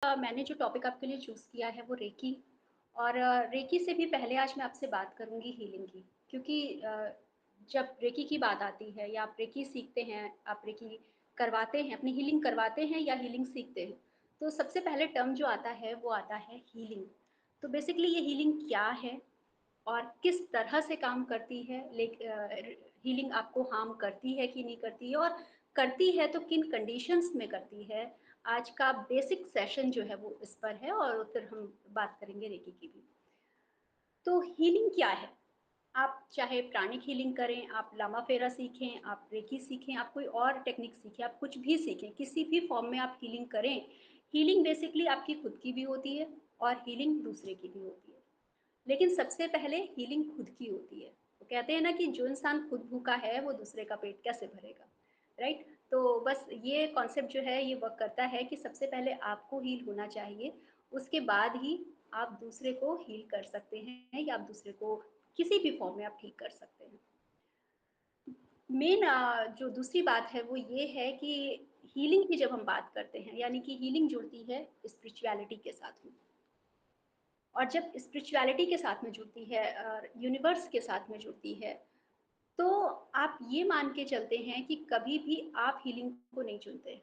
मैंने जो टॉपिक आपके लिए चूज़ किया है वो रेकी और रेकी से भी पहले आज मैं आपसे बात करूँगी हीलिंग की क्योंकि जब रेकी की बात आती है या आप रेकी सीखते हैं, आप रेकी करवाते हैं, अपनी हीलिंग करवाते हैं या हीलिंग सीखते हैं, तो सबसे पहले टर्म जो आता है वो आता है हीलिंग। तो बेसिकली ये हीलिंग क्या है और किस तरह से काम करती है, हीलिंग आपको हार्म करती है कि नहीं करती है और करती है तो किन कंडीशंस में करती है। आज का बेसिक सेशन जो है वो इस पर है और फिर हम बात करेंगे रेकी की भी। तो हीलिंग क्या है? आप चाहे प्राणिक हीलिंग करें, आप लामा फेरा सीखें, आप रेकी सीखें, आप कोई और टेक्निक सीखें, आप कुछ भी सीखें, किसी भी फॉर्म में आप हीलिंग करें, हीलिंग बेसिकली आपकी खुद की भी होती है और हीलिंग दूसरे की भी होती है। लेकिन सबसे पहले हीलिंग खुद की होती है। वो कहते हैं ना कि जो इंसान खुद भूखा है वो दूसरे का पेट कैसे भरेगा, राइट? तो बस ये कॉन्सेप्ट जो है ये वर्क करता है कि सबसे पहले आपको हील होना चाहिए, उसके बाद ही आप दूसरे को हील कर सकते हैं या आप दूसरे को किसी भी फॉर्म में आप ठीक कर सकते हैं। मेन जो दूसरी बात है वो ये है कि हीलिंग की जब हम बात करते हैं यानी कि हीलिंग जुड़ती है स्पिरिचुअलिटी के साथ में। और जब स्पिरिचुअलिटी के साथ में जुड़ती है और यूनिवर्स के साथ में जुड़ती है, तो आप ये मान के चलते हैं कि कभी भी आप हीलिंग को नहीं चुनते।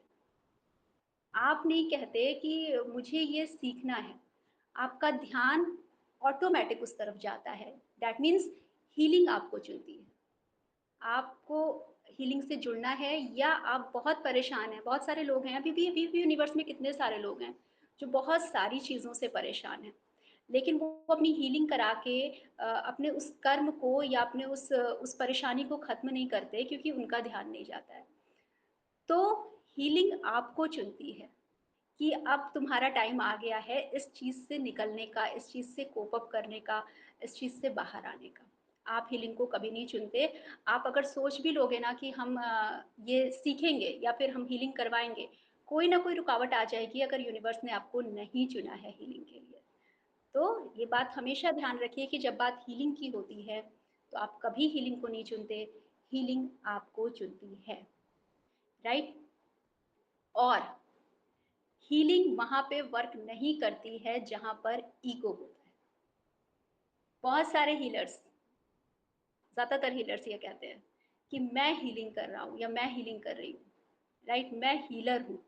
आप नहीं कहते कि मुझे ये सीखना है। आपका ध्यान ऑटोमैटिक उस तरफ जाता है। दैट मीन्स हीलिंग आपको चुनती है। आपको हीलिंग से जुड़ना है या आप बहुत परेशान हैं, बहुत सारे लोग हैं, अभी भी यूनिवर्स में कितने सारे लोग हैं, जो बहुत सारी चीज़ों से परेशान हैं। लेकिन वो अपनी हीलिंग करा के अपने उस कर्म को या अपने उस परेशानी को ख़त्म नहीं करते क्योंकि उनका ध्यान नहीं जाता है। तो हीलिंग आपको चुनती है कि अब तुम्हारा टाइम आ गया है इस चीज़ से निकलने का, इस चीज़ से कोप अप करने का, इस चीज़ से बाहर आने का। आप हीलिंग को कभी नहीं चुनते। आप अगर सोच भी लोगे ना कि हम ये सीखेंगे या फिर हम हीलिंग करवाएँगे, कोई ना कोई रुकावट आ जाएगी अगर यूनिवर्स ने आपको नहीं चुना है हीलिंग के लिए। तो ये बात हमेशा ध्यान रखिए कि जब बात हीलिंग की होती है, तो आप कभी हीलिंग को नहीं चुनते, हीलिंग आपको चुनती है, राइट? और हीलिंग वहाँ पे वर्क नहीं करती है जहाँ पर ईगो होता है। बहुत सारे हीलर्स, ज़्यादातर हीलर्स ये कहते हैं कि मैं हीलिंग कर रहा हूँ या मैं हीलिंग कर रही हूँ, राइट? मैं हीलर हूँ।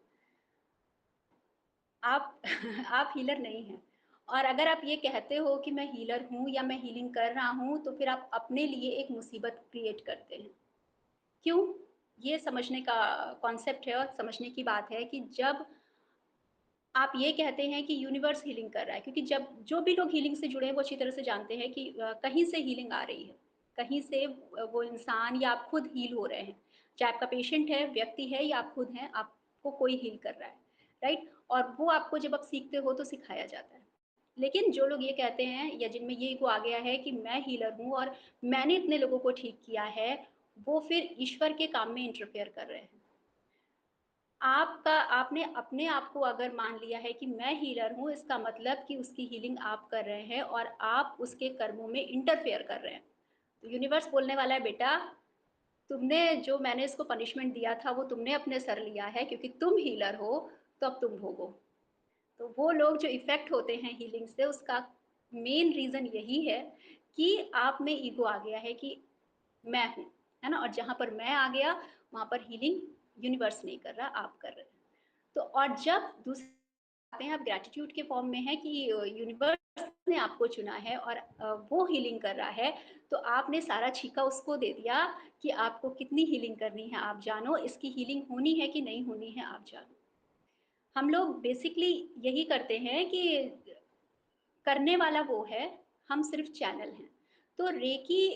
आप आप हीलर नहीं हैं। और अगर आप ये कहते हो कि मैं हीलर हूँ या मैं हीलिंग कर रहा हूँ, तो फिर आप अपने लिए एक मुसीबत क्रिएट करते हैं। क्यों? ये समझने का कॉन्सेप्ट है और समझने की बात है कि जब आप ये कहते हैं कि यूनिवर्स हीलिंग कर रहा है, क्योंकि जब जो भी लोग हीलिंग से जुड़े हैं वो अच्छी तरह से जानते हैं कि कहीं से हीलिंग आ रही है, कहीं से वो इंसान या आप खुद हील हो रहे हैं। चाहे आपका पेशेंट है, व्यक्ति है या आप खुद हैं, आपको कोई हील कर रहा है, राइट? और वो आपको जब आप सीखते हो तो सिखाया जाता है। लेकिन जो लोग ये कहते हैं या जिनमें ये ईगो आ गया है कि मैं हीलर हूँ और मैंने इतने लोगों को ठीक किया है, वो फिर ईश्वर के काम में इंटरफेयर कर रहे हैं। आपने अपने आप को अगर मान लिया है कि मैं हीलर हूँ, इसका मतलब कि उसकी हीलिंग आप कर रहे हैं और आप उसके कर्मों में इंटरफेयर कर रहे हैं। तो यूनिवर्स बोलने वाला है, बेटा तुमने जो मैंने इसको पनिशमेंट दिया था वो तुमने अपने सर लिया है क्योंकि तुम हीलर हो, तो अब तुम भोगो। तो वो लोग जो इफ़ेक्ट होते हैं हीलिंग से, उसका मेन रीज़न यही है कि आप में ईगो आ गया है कि मैं हूँ, है ना? और जहाँ पर मैं आ गया, वहाँ पर हीलिंग यूनिवर्स नहीं कर रहा, आप कर रहे हैं। तो और जब दूसरे आते हैं, आप ग्रैटिट्यूड के फॉर्म में है कि यूनिवर्स ने आपको चुना है और वो हीलिंग कर रहा है, तो आपने सारा छीका उसको दे दिया कि आपको कितनी हीलिंग करनी है आप जानो, इसकी हीलिंग होनी है कि नहीं होनी है आप जानो। हम लोग बेसिकली यही करते हैं कि करने वाला वो है, हम सिर्फ चैनल हैं। तो रेकी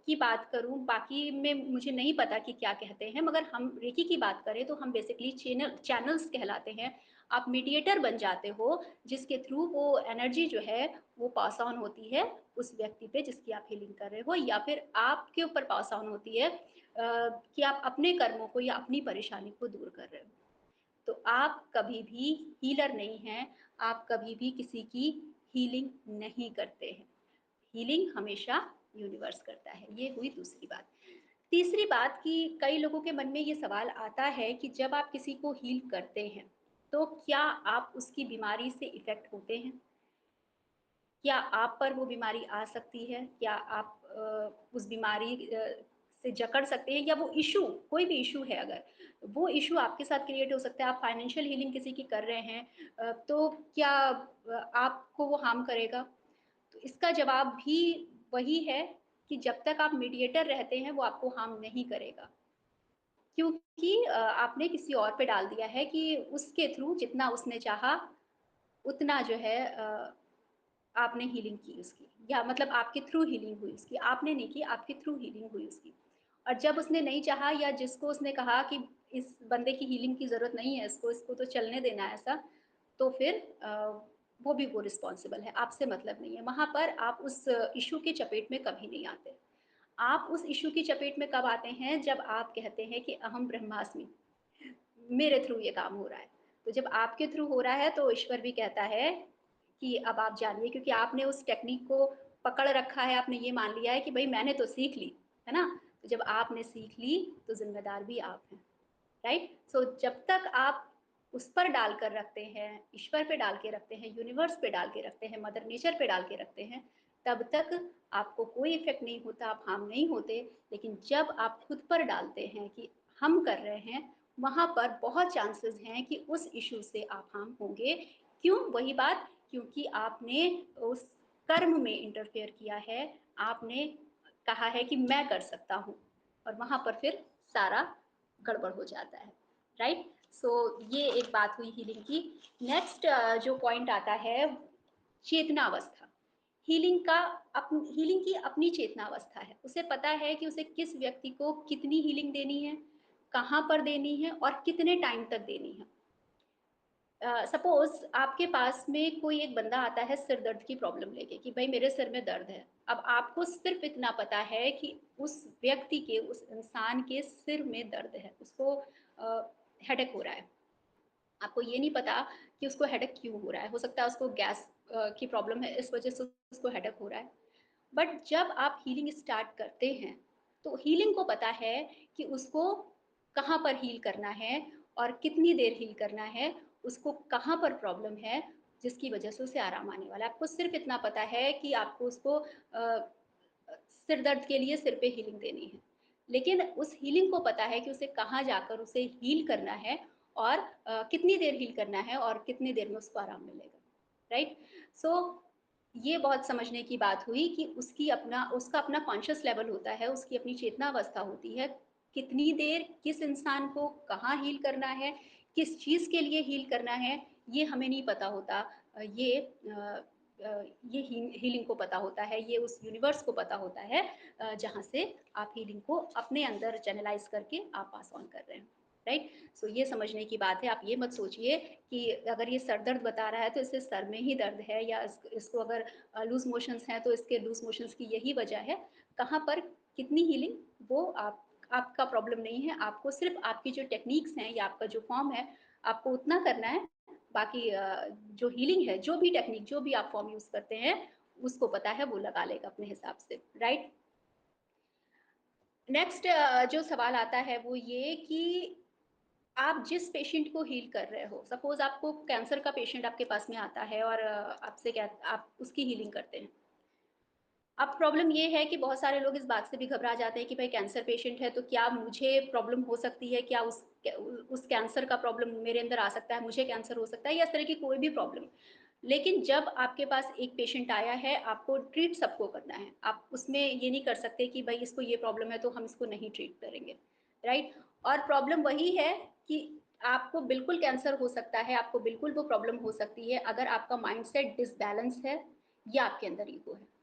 की बात करूँ, बाकी में मुझे नहीं पता कि क्या कहते हैं, मगर हम रेकी की बात करें तो हम बेसिकली चैनल्स कहलाते हैं। आप मीडिएटर बन जाते हो, जिसके थ्रू वो एनर्जी जो है, वो पास ऑन होती है उस व्यक्ति पे जिसकी आप हीलिंग कर रहे हो या फिर आपके ऊपर पास ऑन होती है कि आप अपने कर्मों को या अपनी परेशानी को दूर कर रहे हो। तो आप कभी भी हीलर नहीं हैं, आप कभी भी किसी की हीलिंग नहीं करते हैं। हीलिंग हमेशा यूनिवर्स करता है। ये हुई दूसरी बात। तीसरी बात कि कई लोगों के मन में ये सवाल आता है कि जब आप किसी को हील करते हैं, तो क्या आप उसकी बीमारी से इफ़ेक्ट होते हैं? क्या आप पर वो बीमारी आ सकती है? क्या आप उस बीमारी से जकड़ सकते हैं, या वो इश्यू, कोई भी इश्यू है अगर, वो इश्यू आपके साथ क्रिएट हो सकता है। आप फाइनेंशियल हीलिंग किसी की कर रहे हैं, तो क्या आपको वो हार्म करेगा? तो इसका जवाब भी वही है कि जब तक आप मीडिएटर रहते हैं, वो आपको हार्म नहीं करेगा। क्योंकि आपने किसी और पे डाल दिया है कि उसके थ्रू जितना उसने चाहा, उतना जो है आपने हीलिंग की उसकी, या मतलब आपके थ्रू हीलिंग हुई उसकी। आपने नहीं की, आपके थ्रू हीलिंग हुई उसकी। और जब उसने नहीं चाहा, या जिसको उसने कहा कि इस बंदे की हीलिंग की ज़रूरत नहीं है, इसको तो चलने देना है ऐसा, तो फिर वो भी वो रिस्पॉन्सिबल है, आपसे मतलब नहीं है। वहाँ पर आप उस इश्यू के चपेट में कभी नहीं आते। आप उस इश्यू की चपेट में कब आते हैं, जब आप कहते हैं कि अहम ब्रह्मास्मि, मेरे थ्रू ये काम हो रहा है। तो जब आपके थ्रू हो रहा है, तो ईश्वर भी कहता है कि अब आप जानिए, क्योंकि आपने उस टेक्निक को पकड़ रखा है, आपने ये मान लिया है कि भई मैंने तो सीख ली, है ना? तो जब आपने सीख ली, तो ज़िम्मेदार भी आप हैं, राइट? सो जब तक आप उस पर डाल कर रखते हैं, ईश्वर पे डाल के रखते हैं, यूनिवर्स पे डाल के रखते हैं, मदर नेचर पे डाल के रखते हैं, तब तक आपको कोई इफ़ेक्ट नहीं होता, आप हार्म नहीं होते। लेकिन जब आप खुद पर डालते हैं कि हम कर रहे हैं, वहाँ पर बहुत चांसेस हैं कि उस इश्यू से आप हार्म होंगे। क्यों? वही बात, क्योंकि आपने उस कर्म में इंटरफेयर किया है, आपने कहा है कि मैं कर सकता हूँ, और वहाँ पर फिर सारा गड़बड़ हो जाता है, राइट? सो ये एक बात हुई हीलिंग की। नेक्स्ट जो पॉइंट आता है, चेतना अवस्था। हीलिंग की अपनी चेतना अवस्था है। उसे पता है कि उसे किस व्यक्ति को कितनी हीलिंग देनी है, कहाँ पर देनी है, और कितने टाइम तक देनी है। सपोज आपके पास में कोई एक बंदा आता है सिर दर्द की प्रॉब्लम लेके कि भाई मेरे सिर में दर्द है। अब आपको सिर्फ इतना पता है कि उस व्यक्ति के, उस इंसान के सिर में दर्द है, उसको हेडेक हो रहा है। आपको ये नहीं पता कि उसको हेडेक क्यों हो रहा है। हो सकता है उसको गैस की प्रॉब्लम है, इस वजह से उसको हेडेक हो रहा है। बट जब आप हीलिंग स्टार्ट करते हैं, तो हीलिंग को पता है कि उसको कहाँ पर हील करना है, और कितनी देर हील करना है, उसको कहाँ पर प्रॉब्लम है जिसकी वजह से उसे आराम आने वाला है। आपको सिर्फ इतना पता है कि आपको उसको सिर दर्द के लिए सिर पे हीलिंग देनी है। लेकिन उस हीलिंग को पता है कि उसे कहाँ जाकर उसे हील करना है, और कितनी देर हील करना है, और कितनी देर में उसको आराम मिलेगा, राइट? सो ये बहुत समझने की बात हुई कि उसका अपना कॉन्शियस लेवल होता है, उसकी अपनी चेतना अवस्था होती है। कितनी देर किस इंसान को कहाँ हील करना है, किस चीज़ के लिए हील करना है, ये हमें नहीं पता होता। ये हीलिंग को पता होता है, ये उस यूनिवर्स को पता होता है, जहाँ से आप हीलिंग को अपने अंदर चैनलाइज़ करके आप पास ऑन कर रहे हैं, राइट? सो ये समझने की बात है। आप ये मत सोचिए कि अगर ये सर दर्द बता रहा है तो इससे सर में ही दर्द है, या इसको अगर लूज़ मोशंस हैं तो इसके लूज़ मोशंस की यही वजह है। कहाँ पर कितनी हीलिंग, वो आपका प्रॉब्लम नहीं है। आपको सिर्फ़ आपकी जो टेक्नीक्स हैं या आपका जो फॉर्म है, आपको उतना करना है। बाकी जो हीलिंग है, जो भी टेक्निक, जो भी आप फॉर्म यूज़ करते हैं, उसको पता है, वो लगा लेगा अपने हिसाब से, राइट? नेक्स्ट जो सवाल आता है वो ये कि आप जिस पेशेंट को हील कर रहे हो, सपोज़ आपको कैंसर का पेशेंट आपके पास में आता है, और आपसे क्या, आप उसकी हीलिंग करते हैं। अब प्रॉब्लम ये है कि बहुत सारे लोग इस बात से भी घबरा जाते हैं कि भाई कैंसर पेशेंट है, तो क्या मुझे प्रॉब्लम हो सकती है? क्या उस कैंसर का प्रॉब्लम मेरे अंदर आ सकता है? मुझे कैंसर हो सकता है, या इस तरह की कोई भी प्रॉब्लम। लेकिन जब आपके पास एक पेशेंट आया है, आपको ट्रीट सबको करना है। आप उसमें ये नहीं कर सकते कि भाई इसको ये प्रॉब्लम है तो हम इसको नहीं ट्रीट करेंगे, राइट? और प्रॉब्लम वही है कि आपको बिल्कुल कैंसर हो सकता है, आपको बिल्कुल वो प्रॉब्लम हो सकती है, अगर आपका माइंडसेट डिसबैलेंस है, या आपके अंदर ईगो है।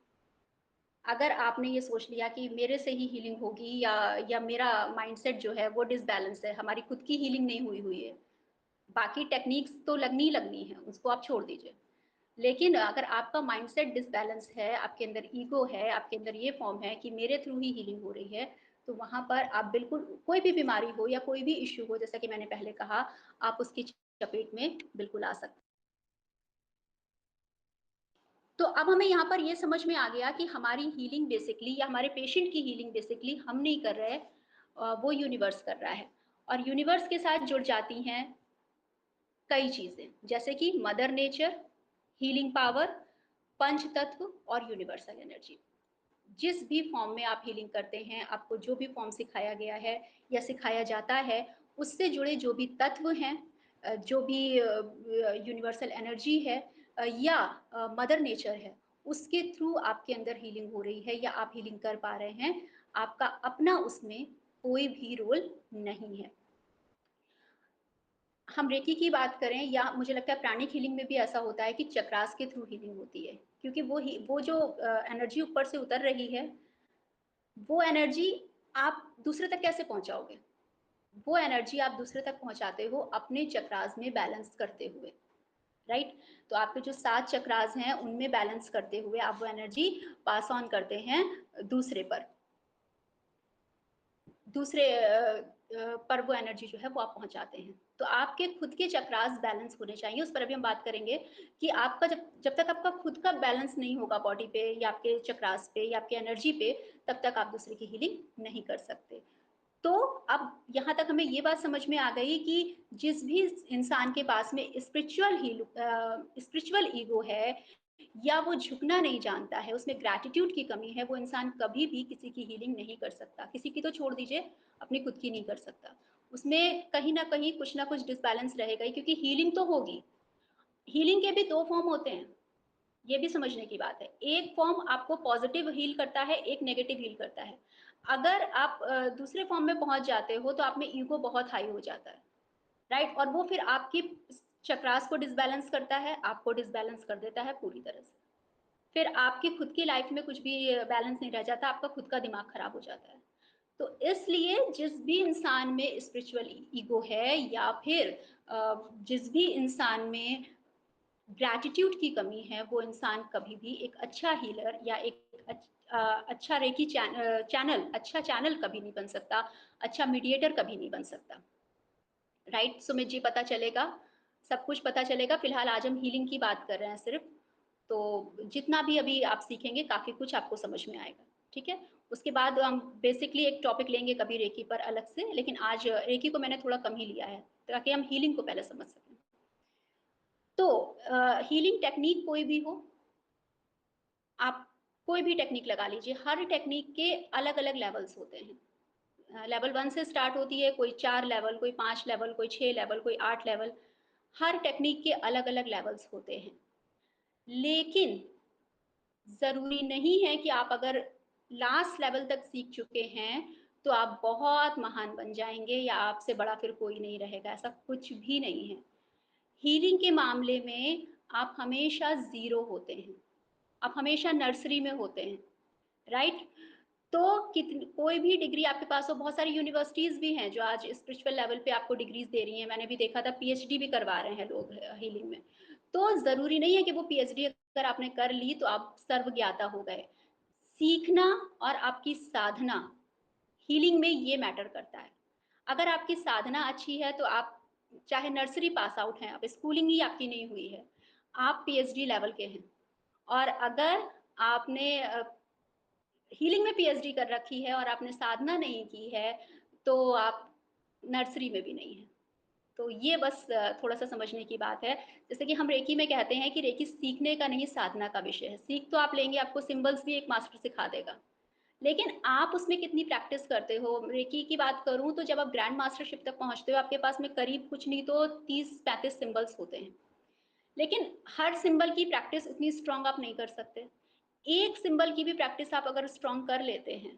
अगर आपने ये सोच लिया कि मेरे से ही हीलिंग होगी, या मेरा माइंडसेट जो है वो डिसबैलेंस है, हमारी खुद की हीलिंग नहीं हुई हुई है, बाकी टेक्निक्स तो लगनी ही लगनी है, उसको आप छोड़ दीजिए। लेकिन अगर आपका माइंडसेट डिसबैलेंस है, आपके अंदर ईगो है, आपके अंदर ये फॉर्म है कि मेरे थ्रू ही हीलिंग हो रही है, तो वहाँ पर आप बिल्कुल, कोई भी बीमारी हो या कोई भी इश्यू हो, जैसा कि मैंने पहले कहा, आप उसकी चपेट में बिल्कुल आ सकते हैं। तो अब हमें यहाँ पर ये समझ में आ गया कि हमारी हीलिंग बेसिकली, या हमारे पेशेंट की हीलिंग बेसिकली हम नहीं कर रहे, वो यूनिवर्स कर रहा है। और यूनिवर्स के साथ जुड़ जाती हैं कई चीज़ें, जैसे कि मदर नेचर, हीलिंग पावर, पंच तत्व और यूनिवर्सल एनर्जी। जिस भी फॉर्म में आप हीलिंग करते हैं, आपको जो भी फॉर्म सिखाया गया है या सिखाया जाता है, उससे जुड़े जो भी तत्व हैं, जो भी यूनिवर्सल एनर्जी है, या मदर नेचर है, उसके थ्रू आपके अंदर हीलिंग हो रही है या आप हीलिंग कर पा रहे हैं। आपका अपना उसमें कोई भी रोल नहीं है। हम रेकी की बात करें या मुझे लगता है प्राणिक हीलिंग में भी ऐसा होता है कि चक्रास के थ्रू हीलिंग होती है, क्योंकि वो जो एनर्जी ऊपर से उतर रही है, वो एनर्जी आप दूसरे तक कैसे पहुँचाओगे? वो एनर्जी आप दूसरे तक पहुँचाते हो अपने चक्रास में बैलेंस करते हुए, राइट? तो आपके जो 7 चक्रास हैं, उनमें बैलेंस करते हुए आप वो एनर्जी पास ऑन करते हैं दूसरे पर। दूसरे पर वो एनर्जी जो है वो आप पहुँचाते हैं। तो आपके खुद के चक्रास बैलेंस होने चाहिए, उस पर अभी हम बात करेंगे कि आपका जब जब तक आपका खुद का बैलेंस नहीं होगा बॉडी पे या आपके चक्रास पे या आपकी एनर्जी पे, तब तक आप दूसरे की हीलिंग नहीं कर सकते। तो अब यहाँ तक हमें ये बात समझ में आ गई कि जिस भी इंसान के पास में स्पिरिचुअल ईगो है या वो झुकना नहीं जानता है, उसमें ग्रैटिट्यूड की कमी है, वो इंसान कभी भी किसी की हीलिंग नहीं कर सकता। किसी की तो छोड़ दीजिए, अपनी खुद की नहीं कर सकता। उसमें कहीं न कहीं कुछ न कुछ डिसबैलेंस रहेगा ही, क्योंकि हीलिंग तो होगी। हीलिंग के भी 2 फॉर्म होते हैं, ये भी समझने की बात है। एक फॉर्म आपको पॉज़िटिव हील करता है, एक नेगेटिव हील करता है। अगर आप दूसरे फॉर्म में पहुँच जाते हो, तो आप में ईगो बहुत हाई हो जाता है, राइट? और वो फिर आपकी चक्रास को डिसबैलेंस करता है, आपको डिसबैलेंस कर देता है पूरी तरह से। फिर आपकी खुद की लाइफ में कुछ भी बैलेंस नहीं रह जाता, आपका खुद का दिमाग खराब हो जाता है। तो इसलिए जिस भी इंसान में स्पिरिचुअल ईगो है या फिर जिस भी इंसान में ग्रैटिट्यूड की कमी है, वो इंसान कभी भी एक अच्छा हीलर या एक अच्छा रेकी चैनल, अच्छा चैनल कभी नहीं बन सकता, अच्छा मीडिएटर कभी नहीं बन सकता। राइट? सुमित जी, पता चलेगा, सब कुछ पता चलेगा। फिलहाल आज हम हीलिंग की बात कर रहे हैं सिर्फ। तो जितना भी अभी आप सीखेंगे, काफ़ी कुछ आपको समझ में आएगा, ठीक है? उसके बाद हम बेसिकली एक टॉपिक लेंगे कभी रेकी पर अलग से, लेकिन आज रेकी को मैंने थोड़ा कम ही लिया है, ताकि हम हीलिंग को पहले समझ सकें। तो हीलिंग टेक्नीक कोई भी हो, आप कोई भी टेक्नीक लगा लीजिए, हर टेक्नीक के अलग-अलग लेवल्स होते हैं। लेवल 1 से स्टार्ट होती है, कोई 4 लेवल, कोई 5 लेवल, कोई 6 लेवल, कोई 8 लेवल, हर टेक्नीक के अलग-अलग लेवल्स होते हैं। लेकिन ज़रूरी नहीं है कि आप अगर लास्ट लेवल तक सीख चुके हैं, तो आप बहुत महान बन जाएँगे या आपसे बड़ा फिर कोई नहीं रहेगा, ऐसा कुछ भी नहीं है। हीलिंग के मामले में आप हमेशा ज़ीरो होते हैं, आप हमेशा नर्सरी में होते हैं, राइट? तो कोई भी डिग्री आपके पास हो, बहुत सारी यूनिवर्सिटीज़ भी हैं जो आज स्पिरिचुअल लेवल पे आपको डिग्रीज़ दे रही हैं। मैंने भी देखा था, पीएचडी भी करवा रहे हैं लोग हीलिंग में। तो ज़रूरी नहीं है कि वो पीएचडी अगर आपने कर ली तो आप सर्वज्ञाता हो गए। सीखना और आपकी साधना, हीलिंग में ये मैटर करता है। अगर आपकी साधना अच्छी है तो आप चाहे नर्सरी पास आउट हैं, आप स्कूलिंग ही आपकी नहीं हुई है, आप पीएचडी लेवल के हैं। और अगर आपने हीलिंग में पीएचडी कर रखी है और आपने साधना नहीं की है, तो आप नर्सरी में भी नहीं हैं। तो ये बस थोड़ा-सा समझने की बात है। जैसे कि हम रेकी में कहते हैं कि रेकी सीखने का नहीं, साधना का विषय है। सीख तो आप लेंगे, आपको सिंबल्स भी एक मास्टर सिखा देगा। लेकिन आप उसमें कितनी प्रैक्टिस करते हो? रेकी की बात करूँ तो जब आप ग्रैंड मास्टरशिप तक पहुँचते हो, आपके पास में करीब कुछ नहीं तो 30-35 सिंबल्स होते हैं। लेकिन हर सिंबल की प्रैक्टिस उतनी स्ट्रॉन्ग आप नहीं कर सकते। एक सिंबल की भी प्रैक्टिस आप अगर स्ट्रॉन्ग कर लेते हैं,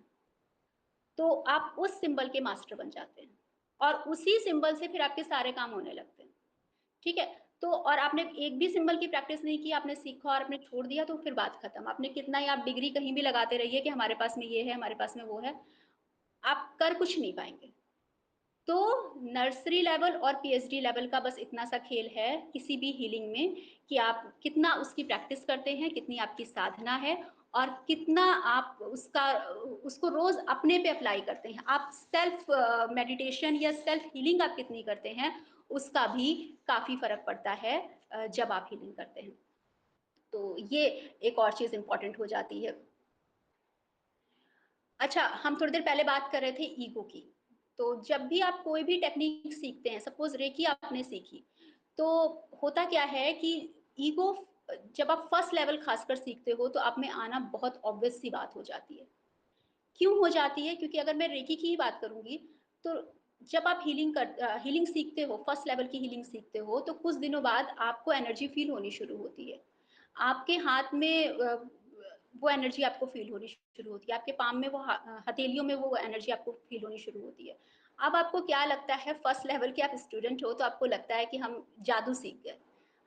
तो आप उस सिंबल के मास्टर बन जाते हैं और उसी सिंबल से फिर आपके सारे काम होने लगते हैं, ठीक है? तो और आपने एक भी सिंबल की प्रैक्टिस नहीं की, आपने सीखा और आपने छोड़ दिया तो फिर बात खत्म। आपने कितना ही आप डिग्री कहीं भी लगाते रहिए कि हमारे पास में ये है, हमारे पास में वो है, आप कर कुछ नहीं पाएँगे। तो नर्सरी लेवल और पीएचडी लेवल का बस इतना सा खेल है किसी भी हीलिंग में कि आप कितना उसकी प्रैक्टिस करते हैं, कितनी आपकी साधना है और कितना आप उसको रोज़ अपने पे अप्लाई करते हैं। आप सेल्फ मेडिटेशन या सेल्फ हीलिंग आप कितनी करते हैं, उसका भी काफ़ी फ़र्क पड़ता है जब आप हीलिंग करते हैं। तो ये एक और चीज़ इम्पोर्टेंट हो जाती है। अच्छा, हम थोड़ी देर पहले बात कर रहे थे ईगो की। तो जब भी आप कोई भी टेक्नीक सीखते हैं, सपोज़ रेकी आपने सीखी, तो होता क्या है कि ईगो जब आप फर्स्ट लेवल खासकर सीखते हो तो आप में आना बहुत ऑब्वियस सी बात हो जाती है। क्यों हो जाती है? क्योंकि अगर मैं रेकी की ही बात करूँगी, तो जब आप हीलिंग सीखते हो, फर्स्ट लेवल की हीलिंग सीखते हो, तो कुछ दिनों बाद आपको एनर्जी फ़ील होनी शुरू होती है। आपके हाथ में वो एनर्जी आपको फ़ील होनी शुरू होती है, आपके पाम में हथेलियों में वो एनर्जी आपको फ़ील होनी शुरू होती है। अब आपको क्या लगता है, फर्स्ट लेवल के आप स्टूडेंट हो, तो आपको लगता है कि हम जादू सीख गए,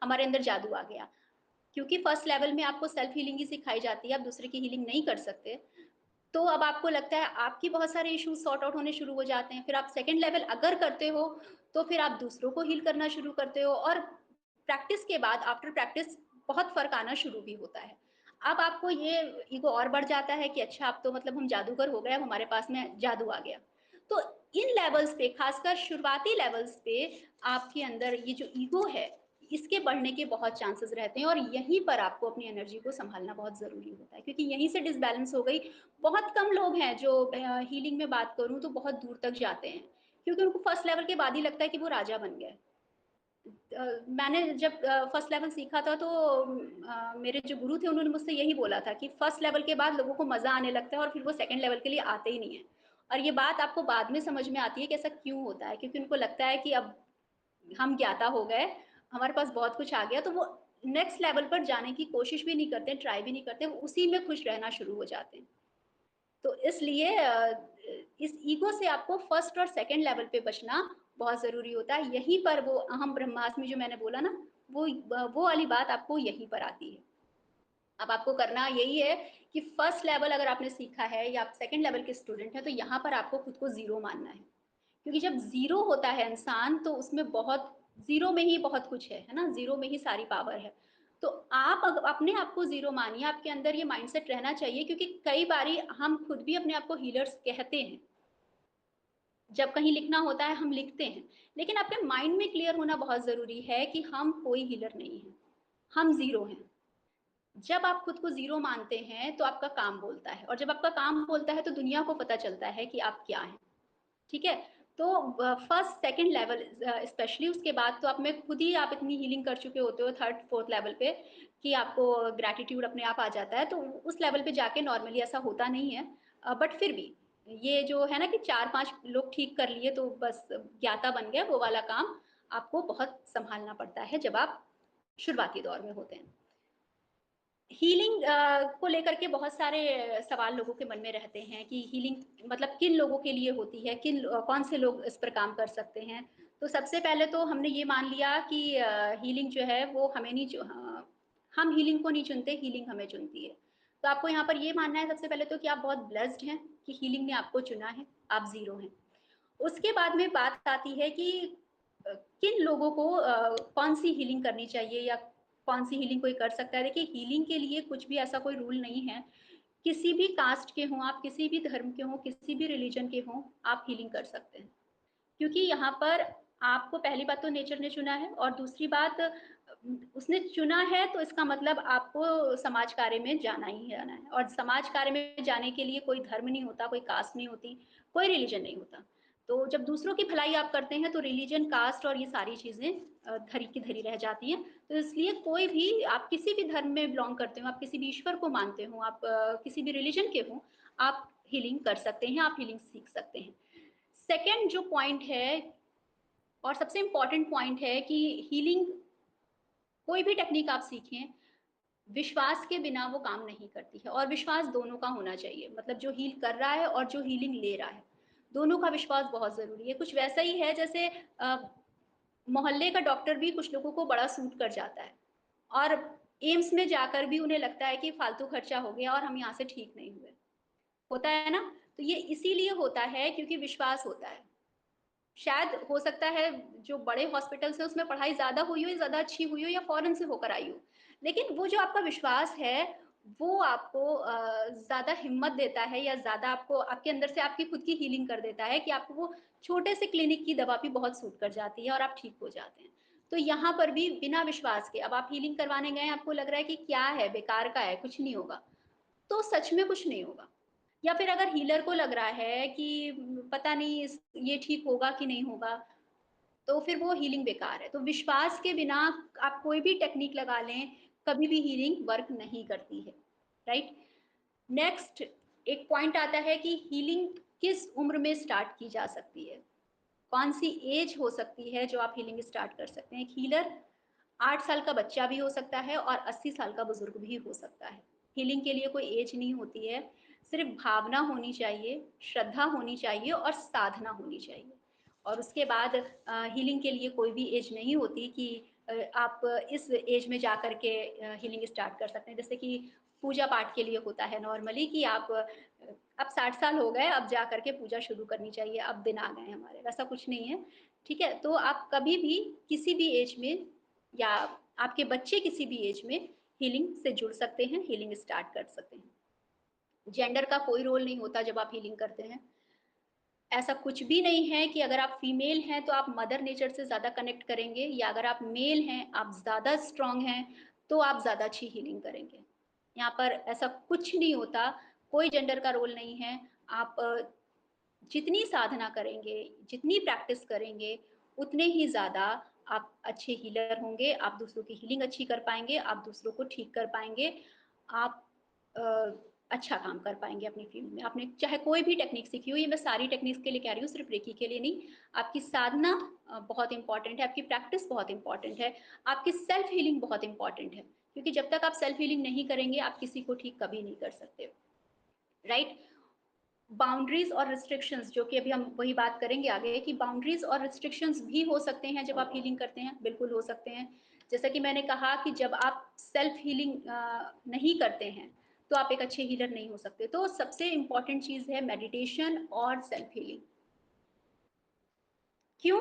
हमारे अंदर जादू आ गया। क्योंकि फर्स्ट लेवल में आपको सेल्फ हीलिंग ही सिखाई जाती है, आप दूसरे की हीलिंग नहीं कर सकते। तो अब आपको लगता है आपकी बहुत सारे इश्यूज़ सॉर्ट आउट होने शुरू हो जाते हैं। फिर आप सेकंड लेवल अगर करते हो, तो फिर आप दूसरों को हील करना शुरू करते हो और प्रैक्टिस के बाद आफ्टर प्रैक्टिस बहुत फ़र्क आना शुरू भी होता है। अब आपको ये ईगो और बढ़ जाता है कि अच्छा अब तो मतलब हम जादूगर हो गए, अब हमारे पास में जादू आ गया। तो इन लेवल्स पे ख़ासकर शुरुआती लेवल्स पे आपके अंदर ये जो ईगो है, इसके बढ़ने के बहुत चांसेस रहते हैं और यहीं पर आपको अपनी एनर्जी को सँभालना बहुत ज़रूरी होता है क्योंकि यहीं से डिसबैलेंस हो गई। बहुत कम लोग हैं जो हीलिंग में बात करूँ तो बहुत दूर तक जाते हैं, क्योंकि उनको फर्स्ट लेवल के बाद ही लगता है कि वो राजा बन गए। मैंने जब फर्स्ट लेवल सीखा था तो मेरे जो गुरु थे उन्होंने मुझसे यही बोला था कि फर्स्ट लेवल के बाद लोगों को मज़ा आने लगता है और फिर वो सेकंड लेवल के लिए आते ही नहीं है। और ये बात आपको बाद में समझ में आती है कि ऐसा क्यों होता है, क्योंकि उनको लगता है कि अब हम ज्ञाता हो गए, हमारे पास बहुत कुछ आ गया, तो वो नेक्स्ट लेवल पर जाने की कोशिश भी नहीं करते, ट्राई भी नहीं करते, वो उसी में खुश रहना शुरू हो जाते हैं। तो इसलिए इस ईगो से आपको फर्स्ट और सेकंड लेवल पे बचना बहुत ज़रूरी होता है। यहीं पर वो अहम ब्रह्मास्मि जो मैंने बोला ना, वो वाली बात आपको यहीं पर आती है। अब आपको करना यही है कि फर्स्ट लेवल अगर आपने सीखा है या आप सेकंड लेवल के स्टूडेंट हैं, तो यहाँ पर आपको खुद को ज़ीरो मानना है। क्योंकि जब ज़ीरो होता है इंसान तो उसमें बहुत ज़ीरो में ही बहुत कुछ है ना? ज़ीरो में ही सारी पावर है। तो आप अपने आप को ज़ीरो मानिए, आपके अंदर ये माइंडसेट रहना चाहिए क्योंकि कई बारी हम खुद भी अपने आप को हीलर्स कहते हैं। जब कहीं लिखना होता है हम लिखते हैं, लेकिन आपके माइंड में क्लियर होना बहुत ज़रूरी है कि हम कोई हीलर नहीं हैं, हम ज़ीरो हैं। जब आप खुद को ज़ीरो मानते हैं तो आपका काम बोलता है और जब आपका काम बोलता है तो दुनिया को पता चलता है कि आप क्या हैं। ठीक है? तो फर्स्ट सेकंड लेवल स्पेशली उसके बाद तो आप में खुद ही आप इतनी हीलिंग कर चुके होते हो थर्ड फोर्थ लेवल पे कि आपको ग्रैटिट्यूड अपने आप आ जाता है, तो उस लेवल पे जाके नॉर्मली ऐसा होता नहीं है। बट फिर भी ये जो है ना कि 4-5 लोग ठीक कर लिए तो बस ज्ञाता बन गए, वो वाला काम आपको बहुत सँभालना पड़ता है जब आप शुरुआती दौर में होते हैं। हीलिंग को लेकर के बहुत सारे सवाल लोगों के मन में रहते हैं कि हीलिंग मतलब किन लोगों के लिए होती है, कौन से लोग इस पर काम कर सकते हैं। तो सबसे पहले तो हमने ये मान लिया कि हीलिंग जो है वो हमें नहीं हम हीलिंग को नहीं चुनते, हीलिंग हमें चुनती है। तो आपको यहाँ पर ये मानना है सबसे पहले तो कि आप बहुत ब्लेस्ड हैं कि हीलिंग ने आपको चुना है, आप ज़ीरो हैं। उसके बाद में बात आती है कि किन लोगों को कौन-सी हीलिंग करनी चाहिए या कौन-सी हीलिंग कोई कर सकता है। देखिए हीलिंग के लिए कुछ भी ऐसा कोई रूल नहीं है। किसी भी कास्ट के हों आप, किसी भी धर्म के हों, किसी भी रिलिजन के हों, आप हीलिंग कर सकते हैं। क्योंकि यहाँ पर आपको पहली बात तो नेचर ने चुना है और दूसरी बात उसने चुना है तो इसका मतलब आपको समाज कार्य में जाना ही जाना है और समाज कार्य में जाने के लिए कोई धर्म नहीं होता, कोई कास्ट नहीं होती, कोई रिलीजन नहीं होता। तो जब दूसरों की भलाई आप करते हैं तो रिलीजन, कास्ट और ये सारी चीज़ें धरी की धरी रह जाती हैं। तो इसलिए कोई भी आप किसी भी धर्म में बिलॉन्ग करते हो, आप किसी भी ईश्वर को मानते हो, आप किसी भी रिलीजन के हों, आप हीलिंग कर सकते हैं, आप हीलिंग सीख सकते हैं। सेकंड जो पॉइंट है और सबसे इम्पोर्टेंट पॉइंट है कि हीलिंग कोई भी टेक्निक आप सीखें, विश्वास के बिना वो काम नहीं करती है और विश्वास दोनों का होना चाहिए। मतलब जो हील कर रहा है और जो हीलिंग ले रहा है, दोनों का विश्वास बहुत ज़रूरी है। कुछ वैसा ही है जैसे मोहल्ले का डॉक्टर भी कुछ लोगों को बड़ा सूट कर जाता है और एम्स में जाकर भी उन्हें लगता है कि फालतू खर्चा हो गया और हम यहाँ से ठीक नहीं हुए। होता है ना? तो ये इसीलिए होता है क्योंकि विश्वास होता है। शायद हो सकता है जो बड़े हॉस्पिटल्स हैं उसमें पढ़ाई ज़्यादा हुई हो, ज़्यादा अच्छी हुई हो या फ़ॉरेन से होकर आई हो। लेकिन वो जो आपका विश्वास है, वो आपको ज़्यादा हिम्मत देता है या ज़्यादा आपको आपके अंदर से आपकी खुद की हीलिंग कर देता है कि आपको वो छोटे से क्लिनिक की दवा भी बहुत सूट कर जाती है और आप ठीक हो जाते हैं। तो यहाँ पर भी बिना विश्वास के अब आप हीलिंग करवाने गए हैं, आपको लग रहा है कि क्या है, बेकार का है, कुछ नहीं होगा। तो सच में कुछ नहीं होगा। या फिर अगर हीलर को लग रहा है कि पता नहीं ये ठीक होगा कि नहीं होगा, तो फिर वो हीलिंग बेकार है। तो विश्वास के बिना आप कोई भी टेक्निक लगा लें, कभी भी हीलिंग वर्क नहीं करती है, राइट? नेक्स्ट एक पॉइंट आता है कि हीलिंग किस उम्र में स्टार्ट की जा सकती है, कौन सी एज हो सकती है जो आप हीलिंग स्टार्ट कर सकते हैं। एक हीलर 8 साल का बच्चा भी हो सकता है और 80 साल का बुजुर्ग भी हो सकता है। हीलिंग के लिए कोई एज नहीं होती है, सिर्फ भावना होनी चाहिए, श्रद्धा होनी चाहिए और साधना होनी चाहिए। और उसके बाद हीलिंग के लिए कोई भी एज नहीं होती कि आप इस एज में जा कर के हीलिंग स्टार्ट कर सकते हैं। जैसे कि पूजा पाठ के लिए होता है नॉर्मली कि आप अब 60 साल हो गए, अब जा कर के पूजा शुरू करनी चाहिए, अब दिन आ गए हमारे, वैसा कुछ नहीं है, ठीक है? तो आप कभी भी किसी भी एज में या आपके बच्चे किसी भी एज में हीलिंग से जुड़ सकते हैं, हीलिंग स्टार्ट कर सकते हैं। जेंडर का कोई रोल नहीं होता जब आप हीलिंग करते हैं। ऐसा कुछ भी नहीं है कि अगर आप फीमेल हैं तो आप मदर नेचर से ज़्यादा कनेक्ट करेंगे, या अगर आप मेल हैं, आप ज़्यादा स्ट्रांग हैं, तो आप ज़्यादा अच्छी हीलिंग करेंगे। यहाँ पर ऐसा कुछ नहीं होता, कोई जेंडर का रोल नहीं है। आप जितनी साधना करेंगे, जितनी प्रैक्टिस करेंगे, उतने ही ज़्यादा आप अच्छे हीलर होंगे, आप दूसरों की हीलिंग अच्छी कर पाएँगे, आप दूसरों को ठीक कर पाएँगे, आप अ, अच्छा काम कर पाएँगे अपनी फ़ील्ड में। आपने चाहे कोई भी टेक्निक सीखी हो, ये मैं सारी टेक्निक्स के लिए कह रही हूँ, सिर्फ़ रेकी के लिए नहीं। आपकी साधना बहुत इम्पोर्टेंट है, आपकी प्रैक्टिस बहुत इम्पोर्टेंट है, आपकी सेल्फ हीलिंग बहुत इम्पोर्टेंट है, क्योंकि जब तक आप सेल्फ हीलिंग नहीं करेंगे, आप किसी को ठीक कभी नहीं कर सकते, राइट? बाउंड्रीज और रिस्ट्रिक्शंस, जो कि अभी हम वही बात करेंगे आगे, कि बाउंड्रीज और रिस्ट्रिक्शंस भी हो सकते हैं जब आप हीलिंग करते हैं, बिल्कुल हो सकते हैं। जैसा कि मैंने कहा कि जब आप सेल्फ हीलिंग नहीं करते हैं तो आप एक अच्छे हीलर नहीं हो सकते। तो सबसे इम्पॉर्टेंट चीज़ है मेडिटेशन और सेल्फ हीलिंग। क्यों?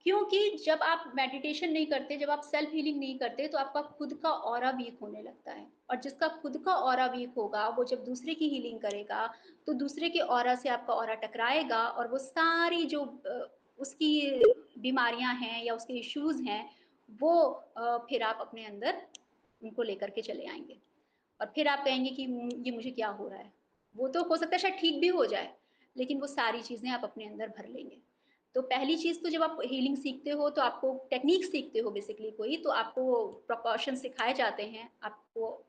क्योंकि जब आप मेडिटेशन नहीं करते, जब आप सेल्फ हीलिंग नहीं करते, तो आपका खुद का ऑरा वीक होने लगता है, और जिसका खुद का ऑरा वीक होगा, वो जब दूसरे की हीलिंग करेगा, तो दूसरे के ऑरा से आपका ऑरा टकराएगा, और वो सारी जो उसकी बीमारियां हैं या उसके इश्यूज हैं, वो फिर आप अपने अंदर उनको लेकर के चले आएंगे, और फिर आप कहेंगे कि ये मुझे क्या हो रहा है। वो तो हो सकता है शायद ठीक भी हो जाए, लेकिन वो सारी चीज़ें आप अपने अंदर भर लेंगे। तो पहली चीज़ तो जब आप हीलिंग सीखते हो, तो आपको टेक्नीक सीखते हो बेसिकली कोई, तो आपको प्रिकॉशन सिखाए जाते हैं, आपको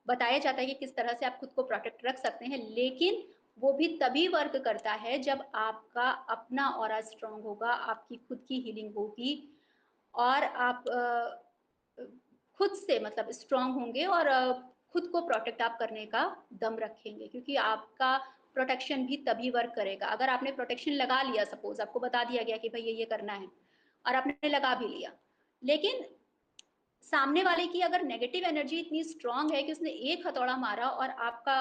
बताया जाता है कि किस तरह से आप खुद को प्रोटेक्ट रख सकते हैं, लेकिन वो भी तभी वर्क करता है जब आपका अपना ऑरा स्ट्रांग होगा, आपकी खुद की हीलिंग होगी, और आप खुद से मतलब स्ट्रांग होंगे, और खुद को प्रोटेक्ट आप करने का दम रखेंगे, क्योंकि आपका प्रोटेक्शन भी तभी वर्क करेगा। अगर आपने प्रोटेक्शन लगा लिया, सपोज आपको बता दिया गया कि भाई ये करना है, और आपने लगा भी लिया, लेकिन सामने वाले की अगर नेगेटिव एनर्जी इतनी स्ट्रांग है कि उसने एक हथौड़ा मारा, और आपका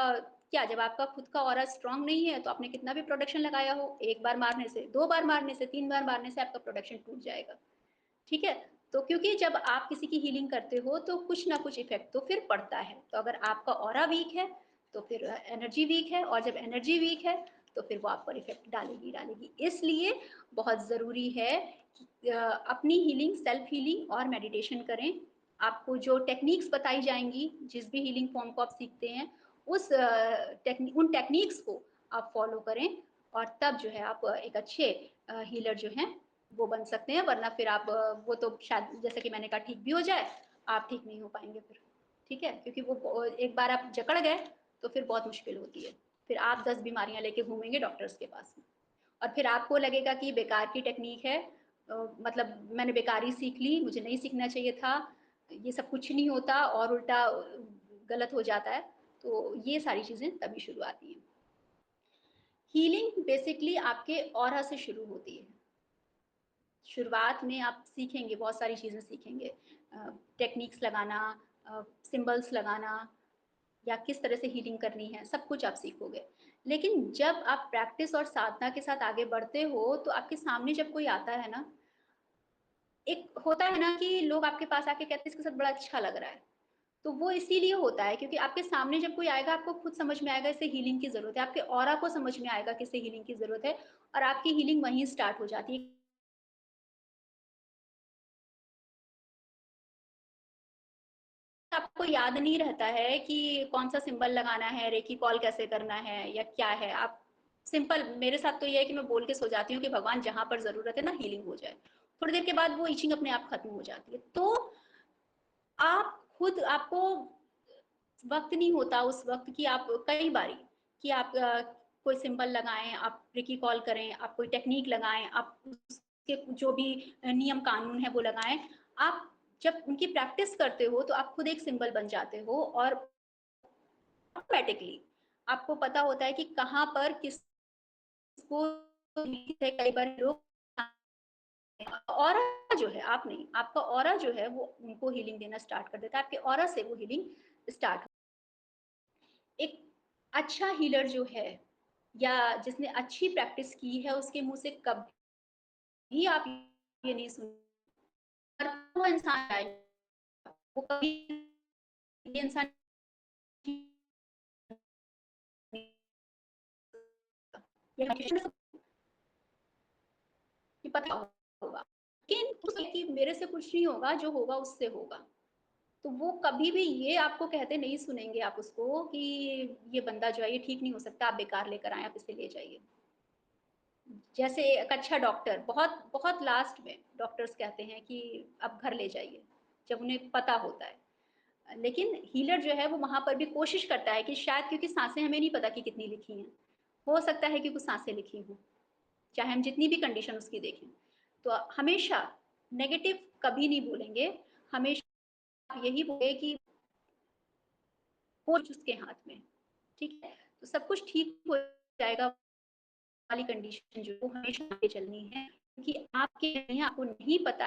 क्या, जब आपका खुद का ऑरा स्ट्रांग नहीं है, तो आपने कितना भी प्रोटेक्शन लगाया हो, एक बार मारने से, दो बार मारने से, तीन बार मारने से आपका प्रोटेक्शन टूट जाएगा, ठीक है? तो क्योंकि जब आप किसी की हीलिंग करते हो, तो कुछ ना कुछ इफेक्ट तो फिर पड़ता है। तो अगर आपका ऑरा वीक है, तो फिर एनर्जी वीक है, और जब एनर्जी वीक है, तो फिर वो आप पर इफेक्ट डालेगी डालेगी। इसलिए बहुत ज़रूरी है कि अपनी हीलिंग, सेल्फ हीलिंग और मेडिटेशन करें। आपको जो टेक्निक्स बताई जाएंगी, जिस भी हीलिंग फॉर्म को आप सीखते हैं, उन टेक्निक्स को आप फॉलो करें, और तब जो है आप एक अच्छे हीलर जो हैं वो बन सकते हैं। वरना फिर आप वो तो शायद जैसे कि मैंने कहा ठीक भी हो जाए, आप ठीक नहीं हो पाएंगे फिर, ठीक है? क्योंकि वो एक बार आप जकड़ गए तो फिर बहुत मुश्किल होती है, फिर आप 10 बीमारियां लेके घूमेंगे डॉक्टर्स के पास में, और फिर आपको लगेगा कि बेकार की टेक्निक है, मतलब मैंने बेकार ही सीख ली, मुझे नहीं सीखना चाहिए था, ये सब कुछ नहीं होता, और उल्टा गलत हो जाता है। तो ये सारी चीज़ें तभी शुरू आती हैं। हीलिंग बेसिकली आपके ऑरा से शुरू होती है। शुरुआत में आप सीखेंगे, बहुत सारी चीज़ें सीखेंगे, टेक्निक्स लगाना, सिंबल्स लगाना, या किस तरह से हीलिंग करनी है, सब कुछ आप सीखोगे। लेकिन जब आप प्रैक्टिस और साधना के साथ आगे बढ़ते हो, तो आपके सामने जब कोई आता है ना, एक होता है ना कि लोग आपके पास आके कहते हैं इसके साथ बड़ा अच्छा लग रहा है, तो वो इसीलिए होता है क्योंकि आपके सामने जब कोई आएगा, आपको खुद समझ में आएगा इसे हीलिंग की ज़रूरत है, आपके ऑरा को समझ में आएगा कि इसे हीलिंग की ज़रूरत है, और आपकी हीलिंग वहीं स्टार्ट हो जाती है। आपको याद नहीं रहता है कि कौन सा सिंबल लगाना है, रेकी कॉल कैसे करना है, या क्या है। आप सिंपल, मेरे साथ तो ये है कि मैं बोल के सो जाती हूँ कि भगवान जहां पर जरूरत है ना हीलिंग हो जाए, थोड़ी देर के बाद वो इचिंग अपने आप खत्म हो जाती है। तो आप खुद, आपको वक्त नहीं होता उस वक्त कि आप कई बारी कि आप कोई सिंबल लगाएं, आप रिकी कॉल करें, आप कोई टेक्निक लगाएं, आप उसके जो भी नियम कानून है वो लगाएं। आप जब उनकी प्रैक्टिस करते हो तो आप खुद एक सिंबल बन जाते हो और ऑटोमेटिकली आपको पता होता है कि कहाँ पर किसको। कई बार लोग ऑरा जो है, आप नहीं, आपका ऑरा जो है वो उनको हीलिंग देना स्टार्ट कर देता है, आपके ऑरा से वो हीलिंग स्टार्ट। एक अच्छा हीलर जो है या जिसने अच्छी प्रैक्टिस की है उसके मुंह से कभी आप ये नहीं सुन, वो इंसान आए, वो कभी ये इंसान कि पता होगा, लेकिन कि मेरे से कुछ नहीं होगा, जो होगा उससे होगा। तो वो कभी भी ये आपको कहते नहीं सुनेंगे आप उसको कि ये बंदा जो है ये ठीक नहीं हो सकता, आप बेकार लेकर आए, आप इसे ले जाइए। जैसे एक अच्छा डॉक्टर, बहुत बहुत लास्ट में डॉक्टर्स कहते हैं कि अब घर ले जाइए, जब उन्हें पता होता है। लेकिन हीलर जो है वो वहां पर भी कोशिश करता है कि शायद, क्योंकि सांसें हमें नहीं पता कि कितनी लिखी हैं, हो सकता है कि कुछ सांसें लिखी हों, चाहे हम जितनी भी कंडीशन उसकी देखें। तो हमेशा नेगेटिव कभी नहीं बोलेंगे, हमेशा आप यही बोले कि कोच उसके हाथ में, ठीक है, तो सब कुछ ठीक हो जाएगा। वाली कंडीशन जो वो हमेशा आगे चलनी है, क्योंकि आपके नहीं, आपको नहीं पता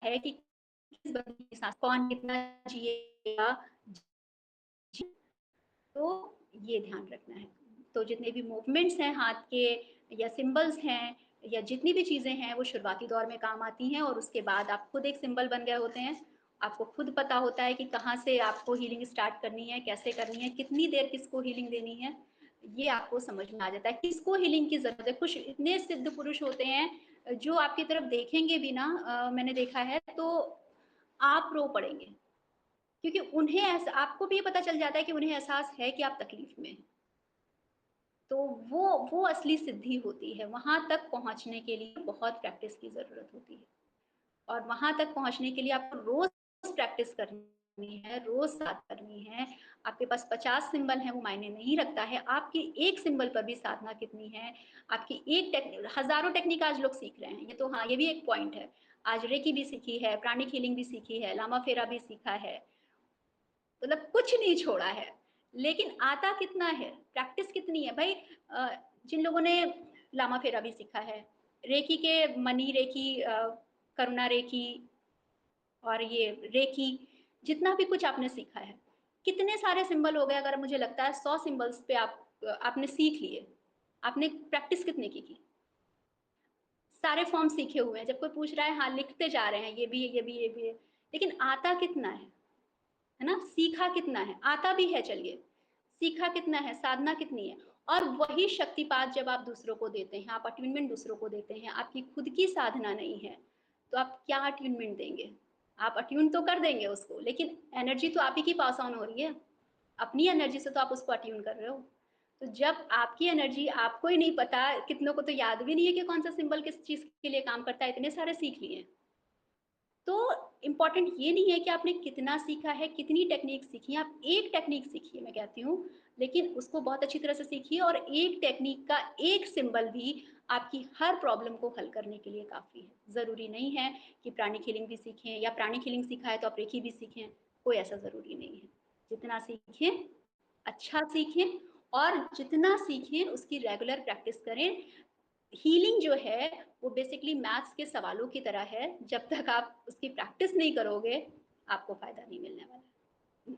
है कि किस बंदे के साथ कौन कितना जिएगा। तो ये ध्यान रखना है। तो जितने भी मूवमेंट्स हैं हाथ के या सिंबल्स हैं या जितनी भी चीज़ें हैं वो शुरुआती दौर में काम आती हैं और उसके बाद आप खुद एक सिंबल बन गए होते हैं। आपको खुद पता होता है कि कहाँ से आपको हीलिंग स्टार्ट करनी है, कैसे करनी है, कितनी देर किसको हीलिंग देनी है, ये आपको समझ में आ जाता है किसको हीलिंग की ज़रूरत है। कुछ इतने सिद्ध पुरुष होते हैं जो आपकी तरफ देखेंगे भी ना, मैंने देखा है, तो आप रो पड़ेंगे, क्योंकि उन्हें ऐसा, आपको भी ये पता चल जाता है कि उन्हें एहसास है कि आप तकलीफ में हैं। तो वो असली सिद्धि होती है। वहां तक पहुंचने के लिए बहुत प्रैक्टिस की जरूरत होती है और वहां तक पहुंचने के लिए आपको रोज प्रैक्टिस करनी है, रोज साथ करनी है। आपके पास 50 सिंबल है वो मायने नहीं रखता है, आपकी एक सिंबल पर भी साधना कितनी है। आपकी एक टेक्निक, हजारों टेक्निक आज लोग सीख रहे हैं, ये तो हाँ, ये भी एक पॉइंट है। आज रेकी भी सीखी है, प्राणिक हीलिंग भी सीखी है, लामा फेरा भी सीखा है, मतलब कुछ नहीं छोड़ा है। लेकिन आता कितना है, प्रैक्टिस कितनी है भाई। जिन लोगों ने लामा फेरा भी सीखा है, रेकी के मनी रेकी, करुणा रेकी और ये रेकी, जितना भी कुछ आपने सीखा है, कितने सारे सिंबल हो गए। अगर मुझे लगता है 100 सिंबल्स पे आपने सीख लिए, आपने प्रैक्टिस कितने की, सारे फॉर्म सीखे हुए हैं। जब कोई पूछ रहा है, हाँ लिखते जा रहे हैं, ये भी है, ये भी, ये भी है, लेकिन आता कितना है ना, सीखा कितना है, आता भी है चलिए, सीखा कितना है, साधना कितनी है। और वही शक्तिपात जब आप दूसरों को देते हैं, आप अट्यूनमेंट दूसरों को देते हैं, आपकी खुद की साधना नहीं है, तो आप क्या अट्यूनमेंट देंगे। आप अट्यून तो कर देंगे उसको, लेकिन एनर्जी तो आप ही की पास ऑन हो रही है, अपनी एनर्जी से तो आप उसको अट्यून कर रहे हो। तो जब आपकी एनर्जी आपको ही नहीं पता, कितनों को तो याद भी नहीं है कि कौन सा सिंबल किस चीज के लिए काम करता है, इतने सारे सीख लिए। तो इम्पॉर्टेंट ये नहीं है कि आपने कितना सीखा है, कितनी टेक्निक सीखी है, आप एक टेक्निक सीखिए, मैं कहती हूँ, लेकिन उसको बहुत अच्छी तरह से सीखिए। और एक टेक्निक का एक सिंबल भी आपकी हर प्रॉब्लम को हल करने के लिए काफ़ी है। ज़रूरी नहीं है कि प्राणिक हीलिंग भी सीखें, या प्राणिक हीलिंग सीखा है तो आप रेकी भी सीखें, कोई ऐसा ज़रूरी नहीं है। जितना सीखें अच्छा सीखें, और जितना सीखें उसकी रेगुलर प्रैक्टिस करें। हीलिंग जो है वो बेसिकली मैथ्स के सवालों की तरह है, जब तक आप उसकी प्रैक्टिस नहीं करोगे आपको फायदा नहीं मिलने वाला,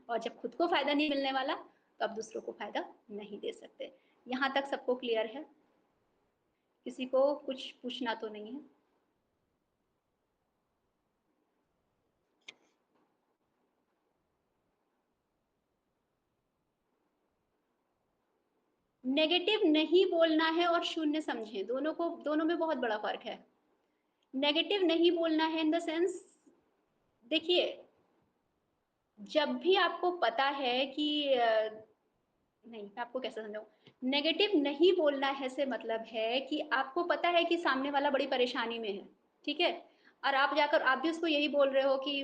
और जब खुद को फायदा नहीं मिलने वाला तो आप दूसरों को फायदा नहीं दे सकते। यहाँ तक सबको क्लियर है, किसी को कुछ पूछना तो नहीं है। नेगेटिव नहीं बोलना है और शून्य समझें, दोनों को, दोनों में बहुत बड़ा फर्क है। नेगेटिव नहीं बोलना है इन द सेंस, देखिए, जब भी आपको पता है कि नहीं, मैं आपको कैसे समझाऊं, नेगेटिव नहीं बोलना है से मतलब है कि आपको पता है कि सामने वाला बड़ी परेशानी में है, ठीक है, और आप जाकर आप भी उसको यही बोल रहे हो कि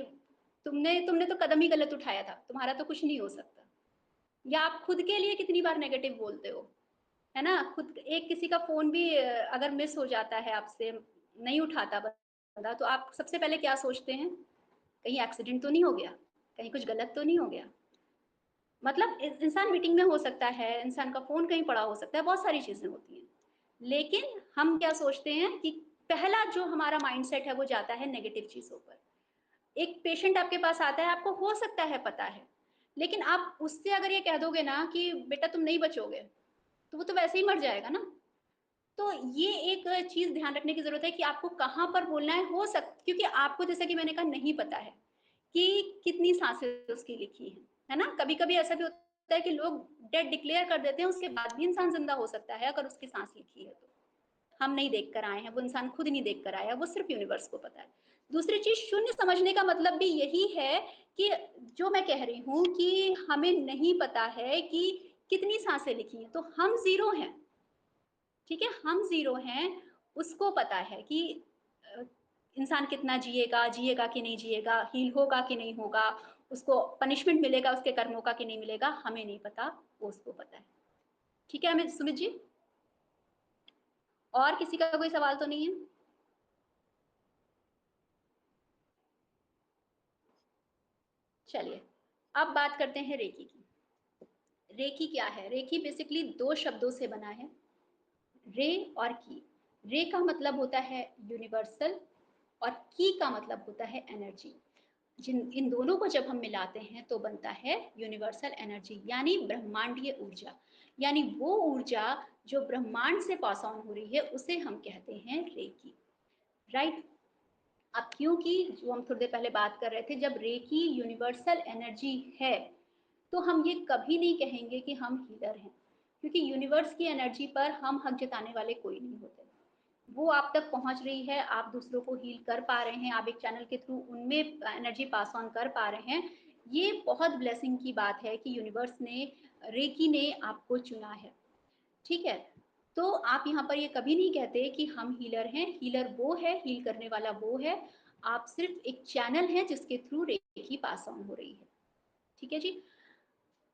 तुमने तुमने तो कदम ही गलत उठाया था, तुम्हारा तो कुछ नहीं हो सकता। या आप खुद के लिए कितनी बार नेगेटिव बोलते हो, है ना? खुद एक किसी का फ़ोन भी अगर मिस हो जाता है आपसे, नहीं उठाता बंदा, तो आप सबसे पहले क्या सोचते हैं? कहीं एक्सीडेंट तो नहीं हो गया? कहीं कुछ गलत तो नहीं हो गया? मतलब इंसान मीटिंग में हो सकता है, इंसान का फ़ोन कहीं पड़ा हो सकता है, बहुत सारी चीज़ें होती हैं। लेकिन हम क्या सोचते हैं कि पहला जो हमारा माइंडसेट है वो जाता है नेगेटिव चीज़ों पर। एक पेशेंट आपके पास आता है, आपको हो सकता है पता है, लेकिन आप उससे अगर ये कह दोगे ना कि बेटा तुम नहीं बचोगे, तो वो तो वैसे ही मर जाएगा ना। तो ये एक चीज़ ध्यान रखने की ज़रूरत है कि आपको कहाँ पर बोलना है, क्योंकि आपको जैसा कि मैंने कहा नहीं पता है कि कितनी साँसें उसकी लिखी हैं, है ना? कभी-कभी ऐसा भी होता है कि लोग डेड डिक्लेयर कर देते हैं, उसके बाद भी इंसान ज़िंदा हो सकता है अगर उसकी साँस लिखी है तो। हम नहीं देख कर आए हैं, वो इंसान खुद नहीं देख कर आया, वो सिर्फ़ यूनिवर्स को पता है। दूसरी चीज़ शून्य समझने का मतलब भी यही है कि जो मैं कह रही हूँ कि हमें नहीं पता है कि कितनी साँसें लिखी हैं, तो हम ज़ीरो हैं। ठीक है, हम ज़ीरो हैं, उसको पता है कि अ, इंसान कितना जिएगा, जिएगा कि नहीं जिएगा, हील होगा कि नहीं होगा, उसको पनिशमेंट मिलेगा उसके कर्मों का कि नहीं मिलेगा, हमें नहीं पता, वो उसको पता है। ठीक है अमित सुमित जी? और किसी का कोई सवाल तो नहीं है? चलिए, अब बात करते हैं रेकी की। रेकी क्या है? रेकी बेसिकली 2 शब्दों से बना है, रे और की। रे का मतलब होता है यूनिवर्सल और की का मतलब होता है एनर्जी। जिन इन दोनों को जब हम मिलाते हैं तो बनता है यूनिवर्सल एनर्जी यानी ब्रह्मांडीय ऊर्जा। यानी वो ऊर्जा जो ब्रह्मांड से पास ऑन हो रही है उसे हम कहते हैं रेकी, राइट? अब क्योंकि जो हम थोड़ी देर पहले बात कर रहे थे, जब रेकी यूनिवर्सल एनर्जी है तो हम ये कभी नहीं कहेंगे कि हम हीलर हैं, क्योंकि यूनिवर्स की एनर्जी पर हम हक जताने वाले कोई नहीं होते। वो आप तक पहुंच रही है, आप दूसरों को हील कर पा रहे हैं, आप एक चैनल के थ्रू उनमें एनर्जी पास ऑन कर पा रहे हैं। ये बहुत ब्लेसिंग की बात है कि यूनिवर्स ने, रेकी ने आपको चुना है। ठीक है, तो आप यहाँ पर ये कभी नहीं कहते कि हम हीलर हैं, हीलर वो है, हील करने वाला वो है। आप सिर्फ एक चैनल है जिसके थ्रू रेकी पास ऑन हो रही है। ठीक है जी।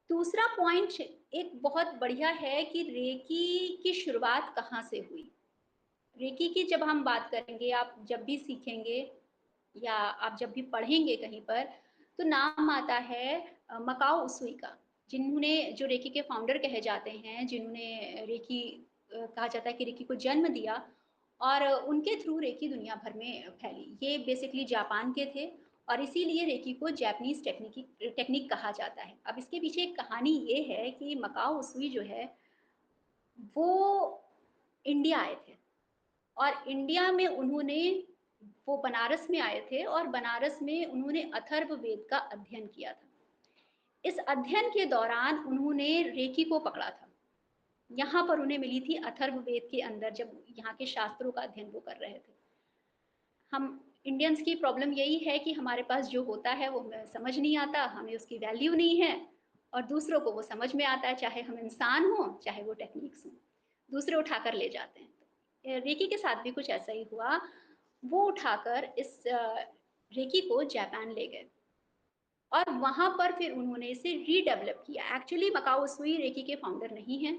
दूसरा पॉइंट एक बहुत बढ़िया है कि रेकी की शुरुआत कहाँ से हुई। रेकी की जब हम बात करेंगे, आप जब भी सीखेंगे या आप जब भी पढ़ेंगे कहीं पर, तो नाम आता है मकाओ उसुई का, जिन्होंने, जो रेकी के फाउंडर कहे जाते हैं, जिन्होंने रेकी, कहा जाता है कि रेकी को जन्म दिया और उनके थ्रू रेकी दुनिया भर में फैली। ये बेसिकली जापान के थे और इसीलिए रेकी को जैपनीज टेक्निक कहा जाता है। अब इसके पीछे एक कहानी ये है कि मकाओ उसुई जो है वो इंडिया आए थे और इंडिया में उन्होंने, वो बनारस में आए थे और बनारस में उन्होंने अथर्ववेद का अध्ययन किया था। इस अध्ययन के दौरान उन्होंने रेकी को पकड़ा था। यहाँ पर उन्हें मिली थी अथर्ववेद के अंदर, जब यहाँ के शास्त्रों का अध्ययन वो कर रहे थे। हम इंडियंस की प्रॉब्लम यही है कि हमारे पास जो होता है वो हमें समझ नहीं आता, हमें उसकी वैल्यू नहीं है, और दूसरों को वो समझ में आता है, चाहे हम इंसान हों, चाहे वो टेक्निक्स हों, दूसरे उठाकर ले जाते हैं। तो रेकी के साथ भी कुछ ऐसा ही हुआ, वो उठाकर इस रेकी को जापान ले गए और वहाँ पर फिर उन्होंने इसे रीडेवलप किया। एक्चुअली मकाओ सुई रेकी के फाउंडर नहीं हैं।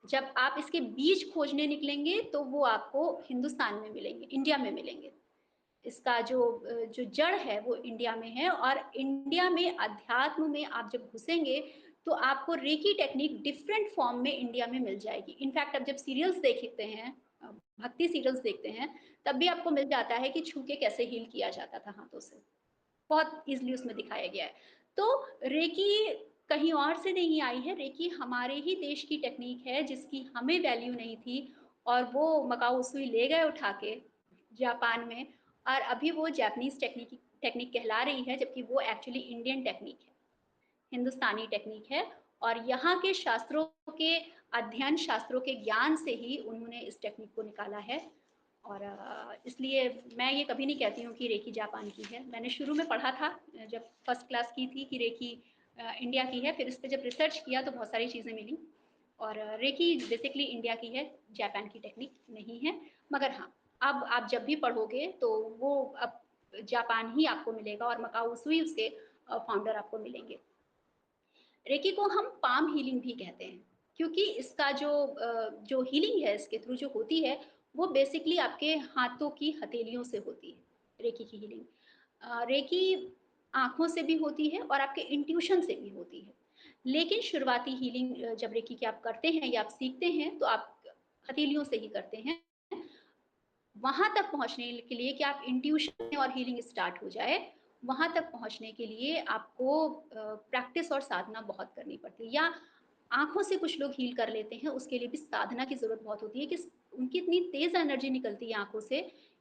जब आप इसके बीज खोजने निकलेंगे तो वो आपको हिंदुस्तान में मिलेंगे, इंडिया में मिलेंगे। इसका जो जड़ है वो इंडिया में है और इंडिया में अध्यात्म में आप जब घुसेंगे तो आपको रेकी टेक्निक डिफरेंट फॉर्म में इंडिया में मिल जाएगी। इनफैक्ट आप जब सीरियल्स देखते हैं, भक्ति सीरियल्स देखते हैं, तब भी आपको मिल जाता है कि छू के कैसे हील किया जाता था हाथों से, बहुत ईजिली उसमें दिखाया गया है। तो रेकी कहीं और से नहीं आई है, रेकी हमारे ही देश की टेक्निक है जिसकी हमें वैल्यू नहीं थी और वो मकाओ सुई ले गए उठा के जापान में, और अभी वो जापानीज टेक्निक टेक्निक कहला रही है, जबकि वो एक्चुअली इंडियन टेक्निक है, हिंदुस्तानी टेक्निक है। और यहाँ के शास्त्रों के अध्ययन, शास्त्रों के ज्ञान से ही उन्होंने इस टेक्निक को निकाला है। और इसलिए मैं ये कभी नहीं कहती हूँ कि रेकी जापान की है। मैंने शुरू में पढ़ा था, जब फर्स्ट क्लास की थी, कि रेकी इंडिया की है, फिर इस पर जब रिसर्च किया तो बहुत सारी चीज़ें मिली और रेकी बेसिकली इंडिया की है, जापान की टेक्निक नहीं है। मगर हाँ, अब आप जब भी पढ़ोगे तो वो अब जापान ही आपको मिलेगा और मकाऊ सुई उसके फाउंडर आपको मिलेंगे। रेकी को हम पाम हीलिंग भी कहते हैं क्योंकि इसका जो हीलिंग है इसके थ्रू जो होती है वो बेसिकली आपके हाथों की हथेलियों से होती है रेकी की हीलिंग। रेकी आँखों से भी होती है और आपके इंट्यूशन से भी होती है। लेकिन शुरुआती हीलिंग जब रेकी की आप करते हैं या आप सीखते हैं तो आप हथेलियों से ही करते हैं। वहाँ तक पहुँचने के लिए कि आप इंट्यूशन और हीलिंग स्टार्ट हो जाए, वहाँ तक पहुँचने के लिए आपको प्रैक्टिस और साधना बहुत करनी पड़ती है। या आँखों से कुछ लोग हील कर लेते हैं, उसके लिए भी साधना की ज़रूरत बहुत होती है कि उनकी इतनी तेज़ एनर्जी निकलती है आँखों से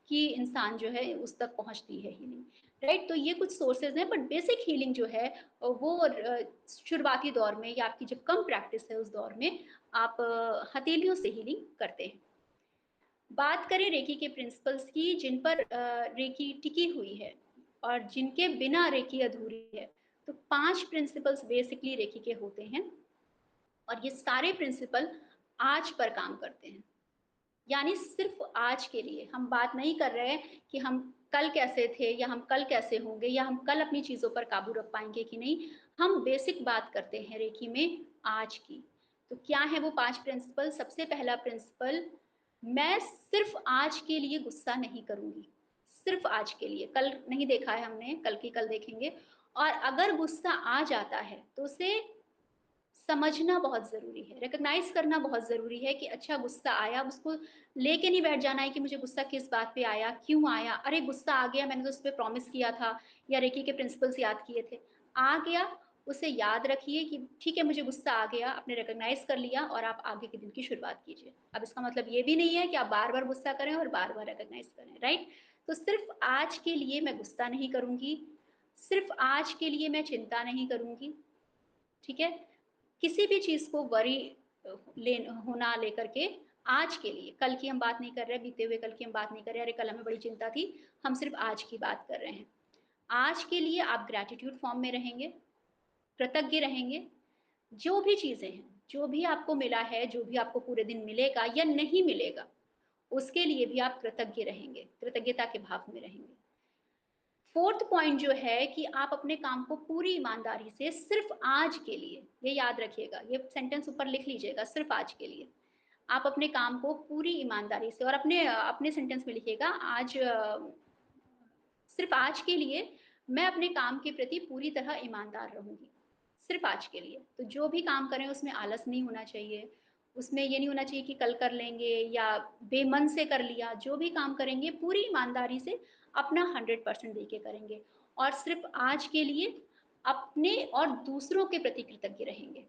कि इंसान जो है उस तक पहुँचती है हीलिंग, राइट? तो ये कुछ सोर्सेज़ हैं, बट बेसिक हीलिंग जो है वो शुरुआती दौर में या आपकी जब कम प्रैक्टिस है उस दौर में आप हथेलियों से हीलिंग करते हैं। बात करें रेकी के प्रिंसिपल्स की जिन पर रेकी टिकी हुई है और जिनके बिना रेकी अधूरी है, तो 5 प्रिंसिपल्स बेसिकली रेकी के होते हैं और ये सारे प्रिंसिपल आज पर काम करते हैं। यानी सिर्फ़ आज के लिए, हम बात नहीं कर रहे हैं कि हम कल कैसे थे या हम कल कैसे होंगे या हम कल अपनी चीज़ों पर काबू रख पाएँगे कि नहीं, हम बेसिक बात करते हैं रेकी में आज की। तो क्या है वो 5 प्रिंसिपल? सबसे पहला प्रिंसिपल, मैं सिर्फ़ आज के लिए गुस्सा नहीं करूँगी, सिर्फ़ आज के लिए, कल नहीं देखा है हमने, कल की कल देखेंगे। और अगर गुस्सा आ जाता है, तो उसे समझना बहुत ज़रूरी है, रिकॉग्नाइज़ करना बहुत ज़रूरी है कि अच्छा गुस्सा आया, अब उसको लेके नहीं बैठ जाना है कि मुझे गुस्सा किस बात पे आया, क्यों आया? अरे गुस्सा आ गया, मैंने तो उस पे प्रॉमिस किया था या रेकी के प्रिंसिपल्स याद किए थे। आ गया, उसे याद रखिए कि ठीक है मुझे गुस्सा आ गया, आपने रिकॉग्नाइज़ कर लिया और आप आगे के दिन की शुरुआत कीजिए। अब इसका मतलब ये भी नहीं है कि आप बार-बार गुस्सा करें और बार-बार रिकॉग्नाइज़ करें, राइट? तो सिर्फ़ आज के लिए मैं गुस्सा नहीं करूँगी, सिर्फ़ आज के लिए मैं चिंता नहीं करूँगी, ठीक है? किसी भी चीज़ को वरी ले होना लेकर के आज के लिए, कल की हम बात नहीं कर रहे हैं, बीते हुए कल की हम बात नहीं कर रहे हैं, अरे कल हमें बड़ी चिंता थी, हम सिर्फ़ आज की बात कर रहे हैं। आज के लिए आप ग्रैटिट्यूड फ़ॉर्म में रहेंगे, कृतज्ञ रहेंगे, जो भी चीज़ें हैं, जो भी आपको मिला है, जो भी आपको पूरे दिन मिलेगा या नहीं मिलेगा, उसके लिए भी आप कृतज्ञ रहेंगे, कृतज्ञता के भाव में रहेंगे। 4th पॉइंट जो है कि आप अपने काम को पूरी ईमानदारी से सिर्फ़ आज के लिए, ये याद रखिएगा, ये सेंटेंस ऊपर लिख लीजिएगा, सिर्फ़ आज के लिए। आप अपने काम को पूरी ईमानदारी से और अपने सेंटेंस में लिखिएगा आज सिर्फ़ आज के लिए मैं अपने काम के प्रति पूरी तरह ईमानदार रहूँगी, सिर्फ़ आज के लिए। तो जो भी काम करें उसमें आलस नहीं होना चाहिए, उसमें ये नहीं होना चाहिए कि कल कर लेंगे या बेमन से कर लिया, जो भी काम करेंगे पूरी ईमानदारी से अपना 100% दे के करेंगे और सिर्फ़ आज के लिए अपने और दूसरों के प्रति कृतज्ञ रहेंगे।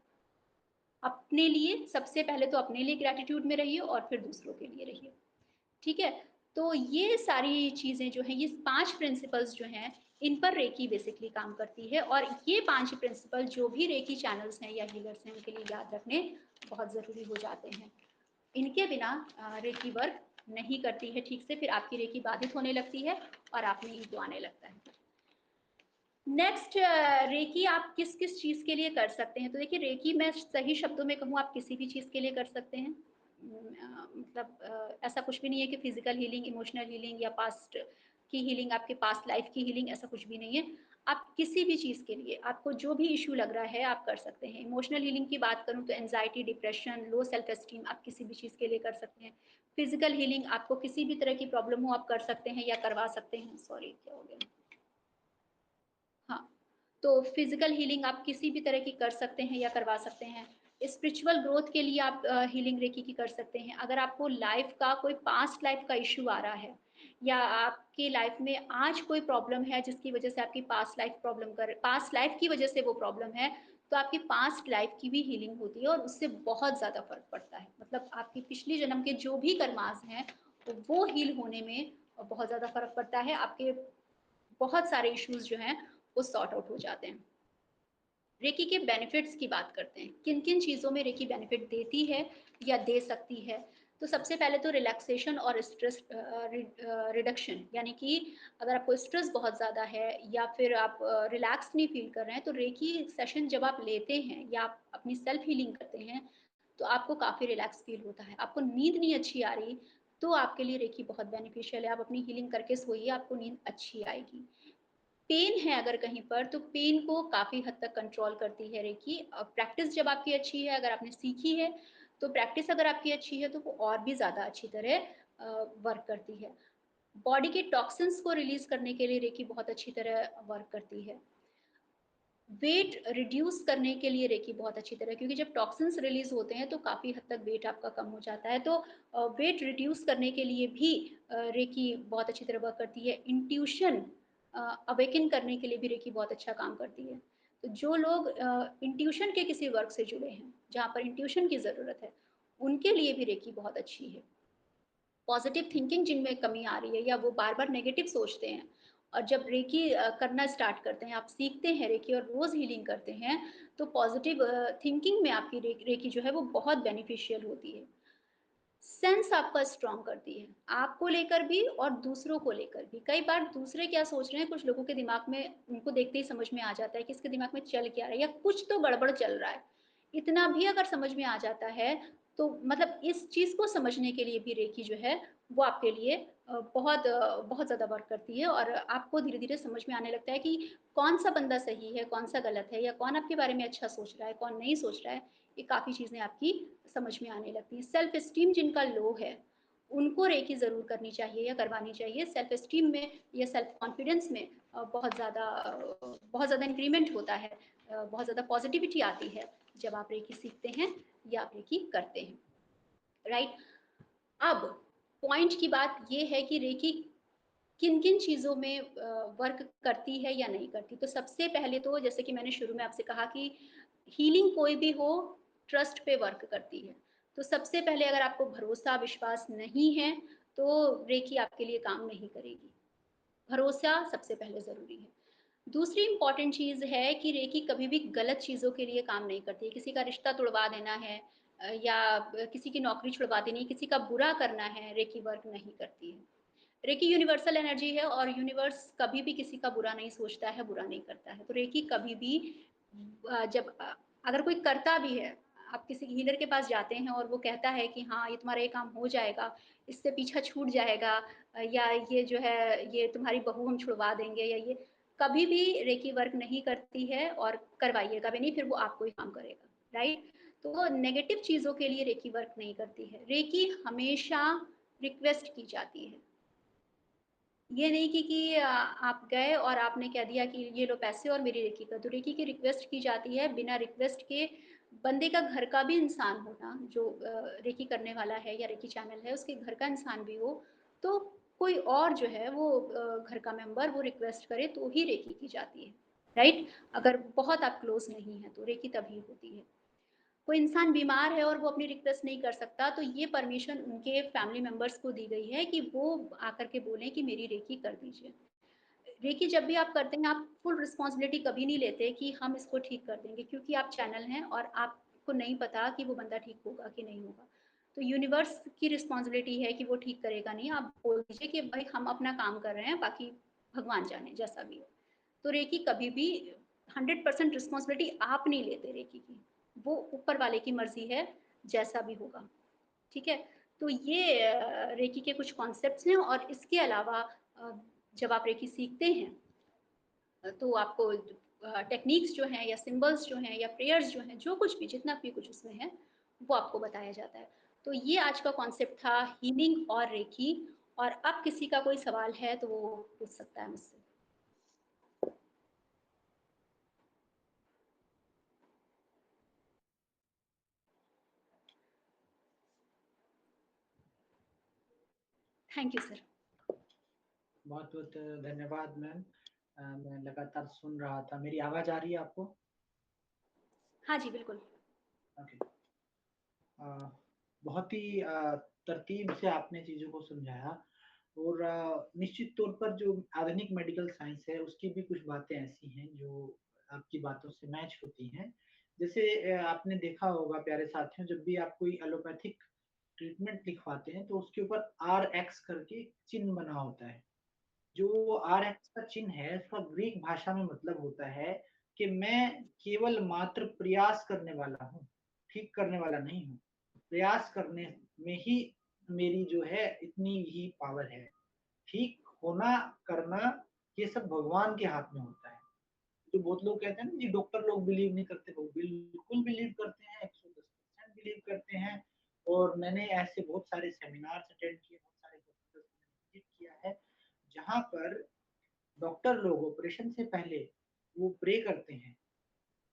अपने लिए सबसे पहले तो अपने लिए ग्रैटिट्यूड में रहिए और फिर दूसरों के लिए रहिए। ठीक है? तो ये सारी चीज़ें जो हैं, ये 5 प्रिंसिपल्स जो हैं, इन पर रेकी बेसिकली काम करती है और ये 5 प्रिंसिपल जो भी रेकी चैनल्स हैं या हीलर्स हैं, उनके लिए याद रखने बहुत ज़रूरी हो जाते हैं। इनके बिना रेकी वर्क नहीं करती है ठीक से, फिर आपकी रेकी बाधित होने लगती है और आप में ईगो आने लगता है। नेक्स्ट रेकी आप किस-किस चीज़ के लिए कर सकते हैं? तो देखिए रेकी मैं सही शब्दों में कहूँ आप किसी भी चीज़ के लिए कर सकते हैं। मतलब ऐसा कुछ भी नहीं है कि फिज़िकल हीलिंग, इमोशनल हीलिंग या पास्ट की हीलिंग, आपके पास्ट लाइफ़ की हीलिंग ऐसा कुछ भी नहीं है। आप किसी भी चीज़ के लिए, आपको जो भी इश्यू लग रहा है आप कर सकते हैं। इमोशनल हीलिंग की बात करूँ तो anxiety, depression, low self esteem आप किसी भी चीज़ के लिए कर सकते हैं। फिज़िकल हीलिंग आपको किसी भी तरह की प्रॉब्लम हो आप कर सकते हैं या करवा सकते हैं। सॉरी क्या हो गया? हाँ, तो फिज़िकल हीलिंग आप किसी भी तरह की कर सकते हैं या करवा सकते हैं। स्पिरिचुअल ग्रोथ के लिए आप हीलिंग रेकी की कर सकते हैं। अगर आपको लाइफ़ का कोई पास्ट लाइफ़ का इश्यू आ रहा है या आपकी लाइफ़ में आज कोई प्रॉब्लम है जिसकी वज़ह से आपकी पास्ट लाइफ़ की वज़ह से वो प्रॉब्लम है, तो आपकी पास्ट लाइफ़ की भी हीलिंग होती है और उससे बहुत ज़्यादा फ़र्क पड़ता है। मतलब आपकी पिछली जन्म के जो भी कर्माज़ हैं, वो हील होने में बहुत ज़्यादा फ़र्क पड़ता है। आपके बहुत सारे इश्यूज़ जो हैं वो सॉर्ट आउट हो जाते हैं। रेकी के बेनिफिट्स की बात करते हैं। किन-किन चीज़ों में रेकी बेनिफिट देती है या दे सकती है? तो सबसे पहले तो रिलैक्सेशन और स्ट्रेस रिडक्शन, यानी कि अगर आपको स्ट्रेस बहुत ज़्यादा है या फिर आप रिलैक्स नहीं फ़ील कर रहे हैं, तो रेकी सेशन जब आप लेते हैं या आप अपनी सेल्फ हीलिंग करते हैं, तो आपको काफ़ी रिलैक्स फ़ील होता है। आपको नींद नहीं अच्छी आ रही, तो आपके लिए रेकी बहुत बेनिफिशियल है। आप अपनी हीलिंग करके सोइए, आपको नींद अच्छी आएगी। पेन है अगर कहीं पर, तो पेन को काफ़ी हद तक कंट्रोल करती है रेकी। प्रैक्टिस जब आपकी अच्छी है, अगर आपने सीखी है, तो प्रैक्टिस अगर आपकी अच्छी है, तो वो और भी ज़्यादा अच्छी तरह वर्क करती है। बॉडी के टॉक्सिन्स को रिलीज़ करने के लिए रेकी बहुत अच्छी तरह वर्क करती है। वेट रिड्यूस करने के लिए रेकी बहुत अच्छी तरह, क्योंकि जब टॉक्सिन्स रिलीज़ होते हैं, तो काफ़ी हद तक वेट आपका कम हो जाता है। तो वेट रिड्यूस करने के लिए भी रेकी बहुत अच्छी तरह वर्क करती है। इंट्यूशन अवेकन करने के लिए भी रेकी बहुत अच्छा काम करती है। तो जो लोग इंट्यूशन के किसी वर्क से जुड़े हैं, जहाँ पर इंट्यूशन की ज़रूरत है, उनके लिए भी रेकी बहुत अच्छी है। पॉजिटिव थिंकिंग जिनमें कमी आ रही है या वो बार-बार नेगेटिव सोचते हैं, और जब रेकी करना स्टार्ट करते हैं, आप सीखते हैं रेकी और रोज़ हीलिंग करते हैं, तो पॉजिटिव थिंकिंग में आपकी रेकी जो है वो बहुत बेनिफिशियल होती है। सेंस आपका स्ट्रॉन्ग करती है, आपको लेकर भी और दूसरों को लेकर भी। कई बार दूसरे क्या सोच रहे हैं, कुछ लोगों के दिमाग में उनको देखते ही समझ में आ जाता है कि इसके दिमाग में चल क्या रहा है या कुछ तो गड़बड़ चल रहा है। इतना भी अगर समझ में आ जाता है, तो मतलब इस चीज़ को समझने के लिए भी रेकी जो है, वो आपके लिए बहुत ज़्यादा वर्क करती है, और आपको धीरे-धीरे समझ में आने लगता है कि कौन-सा बंदा सही है, कौन-सा गलत है, या कौन आपके बारे में अच्छा सोच रहा है, कौन नहीं सोच रहा है। ये काफ़ी चीज़ें आपकी समझ में आने लगती हैं। सेल्फ एस्टीम जिनका लो है, उनको रेकी ज़रूर करनी चाहिए या करवानी चाहिए। सेल्फ एस्टीम में या सेल्फ कॉन्फिडेंस में बहुत ज़्यादा इंक्रीमेंट होता है। बहुत ज़्यादा पॉज़िटिविटी आती है जब आप रेकी सीखते हैं या आप रेकी करते हैं, राइट? अब पॉइंट की बात ये है कि रेकी किन-किन चीज़ों में वर्क करती है या नहीं करती। तो सबसे पहले तो जैसे कि मैंने शुरू में आपसे कहा कि हीलिंग कोई भी हो, ट्रस्ट पे वर्क करती है। तो सबसे पहले अगर आपको भरोसा, विश्वास नहीं है, तो रेकी आपके लिए काम नहीं करेगी। भरोसा सबसे पहले ज़रूरी है। दूसरी इम्पोर्टेंट चीज़ है कि रेकी कभी भी गलत चीज़ों के लिए काम नहीं करती है। किसी का रिश्ता तुड़वा देना है, या किसी की नौकरी छुड़वा देनी है, किसी का बुरा करना है, रेकी वर्क नहीं करती है। रेकी यूनिवर्सल एनर्जी है, और यूनिवर्स कभी भी किसी का बुरा नहीं सोचता है, बुरा नहीं करता है। तो रेकी कभी भी अगर कोई करता भी है, आप किसी हीलर के पास जाते हैं और वो कहता है कि हाँ, ये तुम्हारा ये काम हो जाएगा, इससे पीछा छूट जाएगा, या ये जो है, ये तुम्हारी बहू हम छुड़वा देंगे, या ये कभी भी रेकी वर्क नहीं करती है, और करवाइएगा भी नहीं, फिर वो आपको ही काम करेगा, राइट? तो नेगेटिव चीज़ों के लिए रेकी वर्क नहीं करती है। रेकी हमेशा रिक्वेस्ट की जाती है। ये नहीं कि आप गए और आपने कह दिया कि ये लो पैसे और मेरी रेकी कर दो। रेकी की रिक्वेस्ट की जाती है, बिना रिक्वेस्ट के बंदे का घर का भी इंसान होना, जो रेकी करने वाला है या रेकी चैनल है, उसके घर का इंसान भी हो, तो कोई और जो है वो घर का मेंबर वो रिक्वेस्ट करे तो ही रेकी की जाती है, राइट? अगर बहुत आप क्लोज़ नहीं हैं, तो रेकी तभी होती है। कोई इंसान बीमार है और वो अपनी रिक्वेस्ट नहीं कर सकता, तो ये परमिशन उनके फैमिली मेंबर्स को दी गई है कि वो आकर के बोलें कि मेरी रेकी कर दीजिए। रेकी जब भी आप करते हैं, आप फुल रिस्पॉन्सिबिलिटी कभी नहीं लेते कि हम इसको ठीक कर देंगे, क्योंकि आप चैनल हैं और आपको नहीं पता कि वो बंदा ठीक होगा कि नहीं होगा। तो यूनिवर्स की रिस्पॉन्सिबिलिटी है कि वो ठीक करेगा नहीं, आप बोल दीजिए कि भाई हम अपना काम कर रहे हैं, बाकी भगवान जाने जैसा भी हो। तो रेकी कभी भी 100% रिस्पॉन्सिबिलिटी आप नहीं लेते रेकी की, वो ऊपर वाले की मर्जी है, जैसा भी होगा, ठीक है? तो ये रेकी के कुछ कॉन्सेप्ट्स हैं, और इसके अलावा अ, जब आप रेकी सीखते हैं, तो आपको टेक्निक्स जो हैं या सिंबल्स जो हैं या प्रेयर्स जो हैं, जो कुछ भी जितना भी कुछ उसमें है, वो आपको बताया जाता है। तो ये आज का कॉन्सेप्ट था, हीलिंग और रेकी। और अब किसी का कोई सवाल है तो वो पूछ सकता है मुझसे। Thank you sir. बहुत बहुत धन्यवाद मैम। मैं लगातार सुन रहा था। मेरी आवाज आ रही है आपको? हाँ जी, बिल्कुल। ओके। अ, बहुत ही तरतीब से आपने चीज़ों को समझाया, और निश्चित तौर पर जो आधुनिक मेडिकल साइंस है उसकी भी कुछ बातें ऐसी हैं जो आपकी बातों से मैच होती हैं। जैसे आपने देखा होगा प्यारे साथियों, जब भी आप कोई एलोपैथिक ट्रीटमेंट लिखवाते हैं तो उसके ऊपर RX करके चिन्ह बना होता है। जो RX का चिन्ह है उसका ग्रीक भाषा में मतलब होता है कि मैं केवल मात्र प्रयास करने वाला हूँ, ठीक करने वाला नहीं हूँ। प्रयास करने में ही मेरी जो है इतनी ही पावर है। ठीक होना करना ये सब भगवान के हाथ में होता है। जो बहुत लोग कहते हैं ना जी डॉक्टर लोग बिलीव नहीं करते, वो बिल्कुल बिलीव करते हैं, 110% बिलीव करते हैं। और मैंने ऐसे बहुत सारे सेमिनार अटेंड किए, बहुत सारे हॉस्पिटल में विजिट किया है जहाँ पर डॉक्टर लोग ऑपरेशन से पहले वो प्रे करते हैं।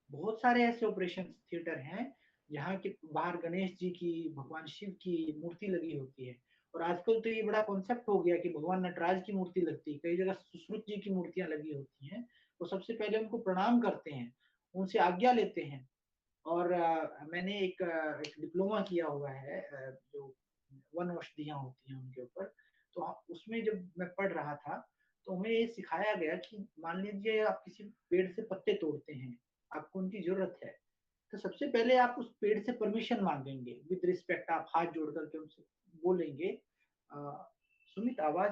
बहुत सारे ऐसे ऑपरेशन थिएटर हैं जहाँ के बाहर गणेश जी की, भगवान शिव की मूर्ति लगी होती है। और आजकल तो ये बड़ा कॉन्सेप्ट हो गया कि भगवान नटराज की मूर्ति लगती है, कई जगह सुश्रुत जी की मूर्तियां लगी होती हैं। तो सबसे पहले उनको प्रणाम करते हैं, उनसे आज्ञा लेते हैं। और मैंने एक डिप्लोमा किया हुआ है जो वन औषधियाँ होती हैं उनके ऊपर। तो उसमें जब मैं पढ़ रहा था तो हमें ये सिखाया गया कि मान लीजिए आप किसी पेड़ से पत्ते तोड़ते हैं, आपको उनकी जरूरत है, तो सबसे पहले आप उस पेड़ से परमिशन मांगेंगे विद रिस्पेक्ट, आप हाथ जोड़ करके उनसे बोलेंगे। सुमित, आवाज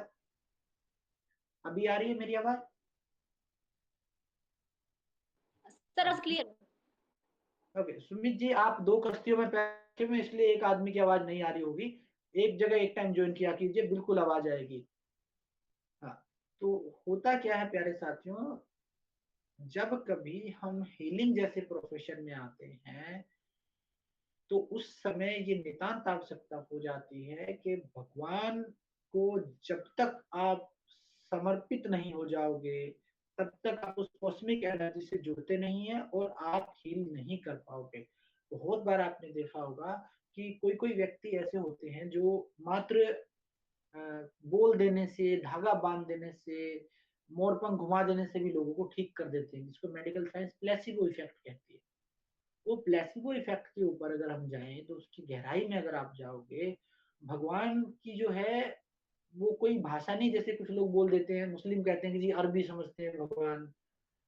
अभी आ रही है मेरी आवाज? सर अब क्लियर। ओके सुमित जी, आप दो कश्तियों में बैठे हुए इसलिए एक आदमी की आवाज नहीं आ रही होगी। एक जगह एक टाइम ज्वाइन किया कीजिए, बिल्कुल आवाज आएगी। हाँ, तो होता क्या है प्यारे साथियों, जब कभी हम हीलिंग जैसे प्रोफेशन में आते हैं तो उस समय ये नितांत आवश्यकता हो जाती है कि भगवान को जब तक आप समर्पित नहीं हो जाओगे तब तक आप उस कॉस्मिक एनर्जी से जुड़ते नहीं है और आप हील नहीं कर पाओगे। बहुत बार आपने देखा होगा कि कोई कोई व्यक्ति ऐसे होते हैं जो मात्र बोल देने से, धागा बांध देने से, मोर पंख घुमा देने से भी लोगों को ठीक कर देते हैं, जिसको मेडिकल साइंस प्लेसिबो इफेक्ट कहती है। वो प्लेसिबो इफेक्ट के ऊपर अगर हम जाएं तो उसकी गहराई में अगर आप जाओगे, भगवान की जो है वो कोई भाषा नहीं। जैसे कुछ लोग बोल देते हैं, मुस्लिम कहते हैं कि जी अरबी समझते हैं भगवान,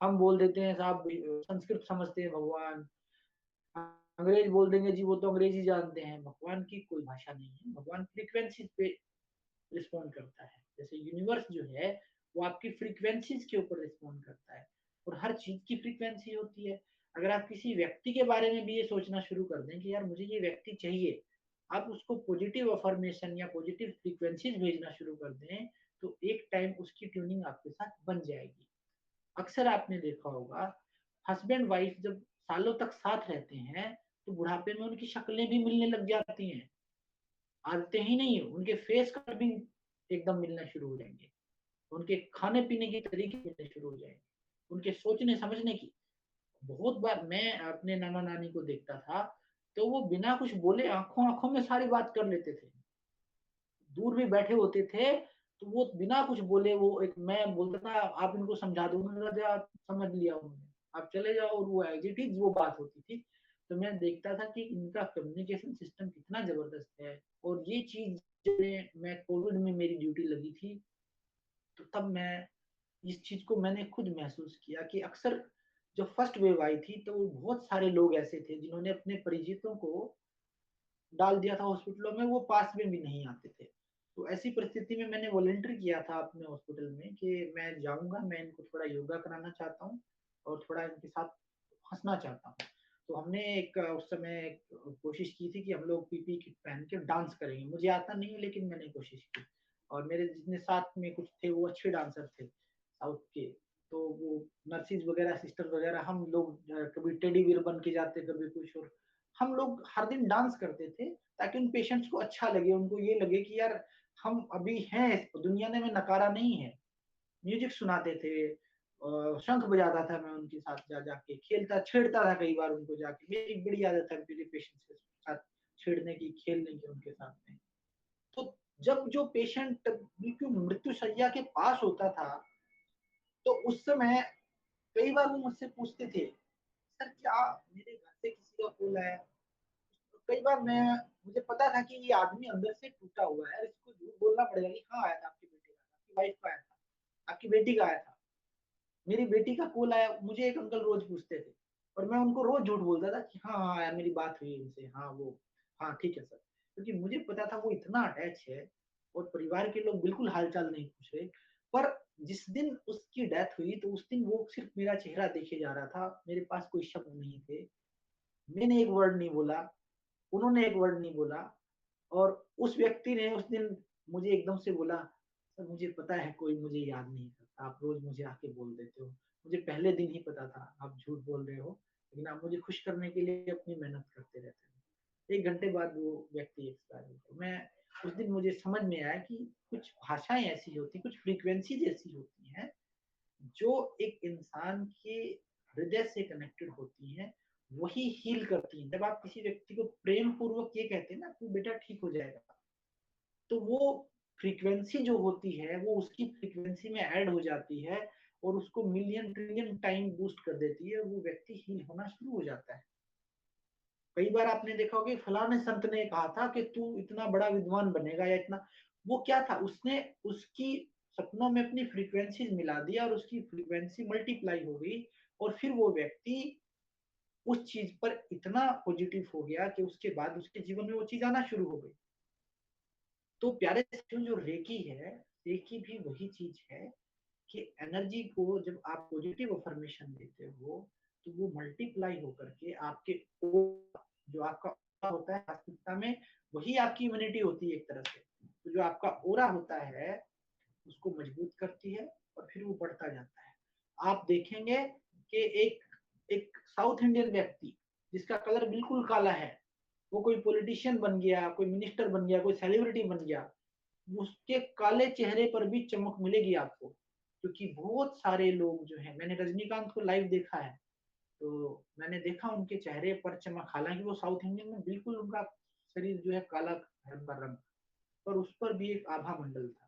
हम बोल देते हैं साहब संस्कृत समझते हैं भगवान, अंग्रेज बोल देंगे जी वो तो अंग्रेजी जानते हैं। भगवान की कोई भाषा नहीं है, भगवान फ्रीक्वेंसी पे रिस्पॉन्ड करता है। जैसे यूनिवर्स जो है वो आपकी फ्रीक्वेंसीज के ऊपर रिस्पॉन्ड करता है, और हर चीज की फ्रीक्वेंसी होती है। अगर आप किसी व्यक्ति के बारे में भी ये सोचना शुरू कर दें कि यार मुझे ये व्यक्ति चाहिए, आप उसको पॉजिटिव अफर्मेशन या पॉजिटिव फ्रीक्वेंसीज भेजना शुरू कर दें, तो एक टाइम उसकी ट्यूनिंग आपके साथ बन जाएगी। अक्सर आपने देखा होगा हस्बैंड वाइफ जब सालों तक साथ रहते हैं तो बुढ़ापे में उनकी शक्लें भी मिलने लग जाती हैं। आदतें ही नहीं है, उनके फेस कट भी एकदम मिलना शुरू हो जाएंगे, उनके खाने पीने के तरीके मिलने शुरू हो जाएंगे, उनके सोचने समझने की। बहुत बार मैं अपने नाना नानी को देखता था तो वो बिना कुछ बोले आंखों आंखों में सारी बात कर लेते थे। दूर भी बैठे होते थे तो वो बिना कुछ बोले, वो एक मैं बोलता था आप इनको समझा दो, उन्होंने आप समझ लिया, उन्होंने आप चले जाओ, और वो एज इट इज वो बात होती थी। तो मैं देखता था कि इनका कम्युनिकेशन सिस्टम कितना जबरदस्त है। और ये चीज मैं कोविड में मेरी ड्यूटी लगी थी, तो तब मैं इस चीज को मैंने खुद महसूस किया कि अक्सर जब फर्स्ट वेव आई थी तो बहुत सारे लोग ऐसे थे जिन्होंने अपने परिचितों को डाल दिया था हॉस्पिटलों में, वो पास में भी नहीं आते थे। तो ऐसी परिस्थिति में मैंने वॉलेंट्री किया था अपने हॉस्पिटल में कि मैं जाऊंगा, मैं इनको थोड़ा योगा कराना चाहता हूँ और थोड़ा इनके साथ हंसना चाहता हूँ। तो हमने एक उस समय कोशिश की थी कि हम लोग पीपी किट पहन के डांस करेंगे। मुझे आता नहीं है लेकिन मैंने कोशिश की, और मेरे जितने साथ में कुछ थे वो अच्छे डांसर थे साउथ के। तो वो नर्सिस वगैरह, सिस्टर वगैरह, हम लोग कभी टेडी बियर बन के जाते, कभी कुछ, और हम लोग हर दिन डांस करते थे ताकि उन पेशेंट्स को अच्छा लगे, उनको ये लगे कि यार हम अभी हैं, दुनिया में नकारा नहीं है। म्यूजिक सुनाते थे, शंख बजाता था मैं उनके साथ, जा जाके खेलता छेड़ता था कई बार उनको जाके। मेरी बड़ी आदत है मेरे पेशेंट्स के साथ छेड़ने की, खेलने की उनके साथ में। तो जब जो पेशेंट बिल्कुल मृत्यु शैया के पास होता था तो उस समय कई बार वो मुझसे पूछते थे, सर क्या मेरे घर से किसी का कॉल आया? तो कई बार मैं मुझे पता था कि ये आदमी अंदर से टूटा हुआ है, इसको झूठ बोलना पड़ेगा कि हाँ आया था, आपके बेटे का, आपकी वाइफ का आया था, आपकी बेटी का आया था, मेरी बेटी का कॉल आया। मुझे एक अंकल रोज पूछते थे और मैं उनको रोज झूठ बोलता था कि हाँ हाँ यार मेरी बात हुई उनसे, हाँ वो, हाँ ठीक है सर। क्योंकि मुझे पता था वो इतना अटैच है और परिवार के लोग बिल्कुल हालचाल नहीं पूछ रहे। पर जिस दिन उसकी डेथ हुई तो उस दिन वो सिर्फ मेरा चेहरा देखे जा रहा था, मेरे पास कोई शब्द नहीं थे, मैंने एक वर्ड नहीं बोला, उन्होंने एक वर्ड नहीं बोला। और उस व्यक्ति ने उस दिन मुझे एकदम से बोला, सर मुझे पता है कोई मुझे याद नहीं करता, आप रोज मुझे आके बोल देते हो, मुझे पहले दिन ही पता था आप झूठ बोल रहे हो, लेकिन आप मुझे खुश करने के लिए अपनी मेहनत करते रहते हो। 1 घंटे बाद वो व्यक्ति एक्सपायर हो गया। मैं उस दिन मुझे समझ में आया कि कुछ भाषाएं ऐसी होती, कुछ फ्रीक्वेंसीज ऐसी होती हैं जो एक इंसान के हृदय से कनेक्टेड होती हैं, वही हील करती हैं। जब आप किसी व्यक्ति को प्रेम पूर्वक ये कहते हैं ना, तू बेटा ठीक हो जाएगा, तो वो फ्रीक्वेंसी जो होती है वो उसकी फ्रीक्वेंसी में ऐड हो जाती है और उसको मिलियन ट्रिलियन टाइम बूस्ट कर देती है, वो व्यक्ति हील होना शुरू हो जाता है। कई बार आपने देखा होगा फलाने संत ने कहा था कि तू इतना बड़ा विद्वान बनेगा या इतना, वो क्या था, उसने उसकी सपनों में अपनी फ्रीक्वेंसीज मिला दिया और उसकी फ्रीक्वेंसी मल्टीप्लाई हो गई और फिर वो व्यक्ति उस चीज पर इतना पॉजिटिव हो गया कि उसके बाद उसके जीवन में वो चीज आना शुरू हो गई। तो प्यारे साथियों, जो रेकी है, रेकी भी वही चीज है कि एनर्जी को जब आप पॉजिटिव अफर्मेशन देते हो तो वो मल्टीप्लाई होकर के आपके जो आपका ओरा होता है वास्तविकता में वही आपकी इम्यूनिटी होती है एक तरह से। तो जो आपका ओरा होता है उसको मजबूत करती है और फिर वो बढ़ता जाता है। आप देखेंगे कि एक एक साउथ इंडियन व्यक्ति जिसका कलर बिल्कुल काला है, वो कोई पॉलिटिशियन बन गया, कोई मिनिस्टर बन गया, कोई सेलिब्रिटी बन गया, उसके काले चेहरे पर भी चमक मिलेगी आपको। क्योंकि बहुत सारे लोग जो है, मैंने रजनीकांत को लाइव देखा है, तो मैंने देखा उनके चेहरे पर चमक, हालांकि वो साउथ इंडियन में बिल्कुल उनका शरीर जो है काला है उनका रंग, पर उस पर भी एक आभा मंडल था।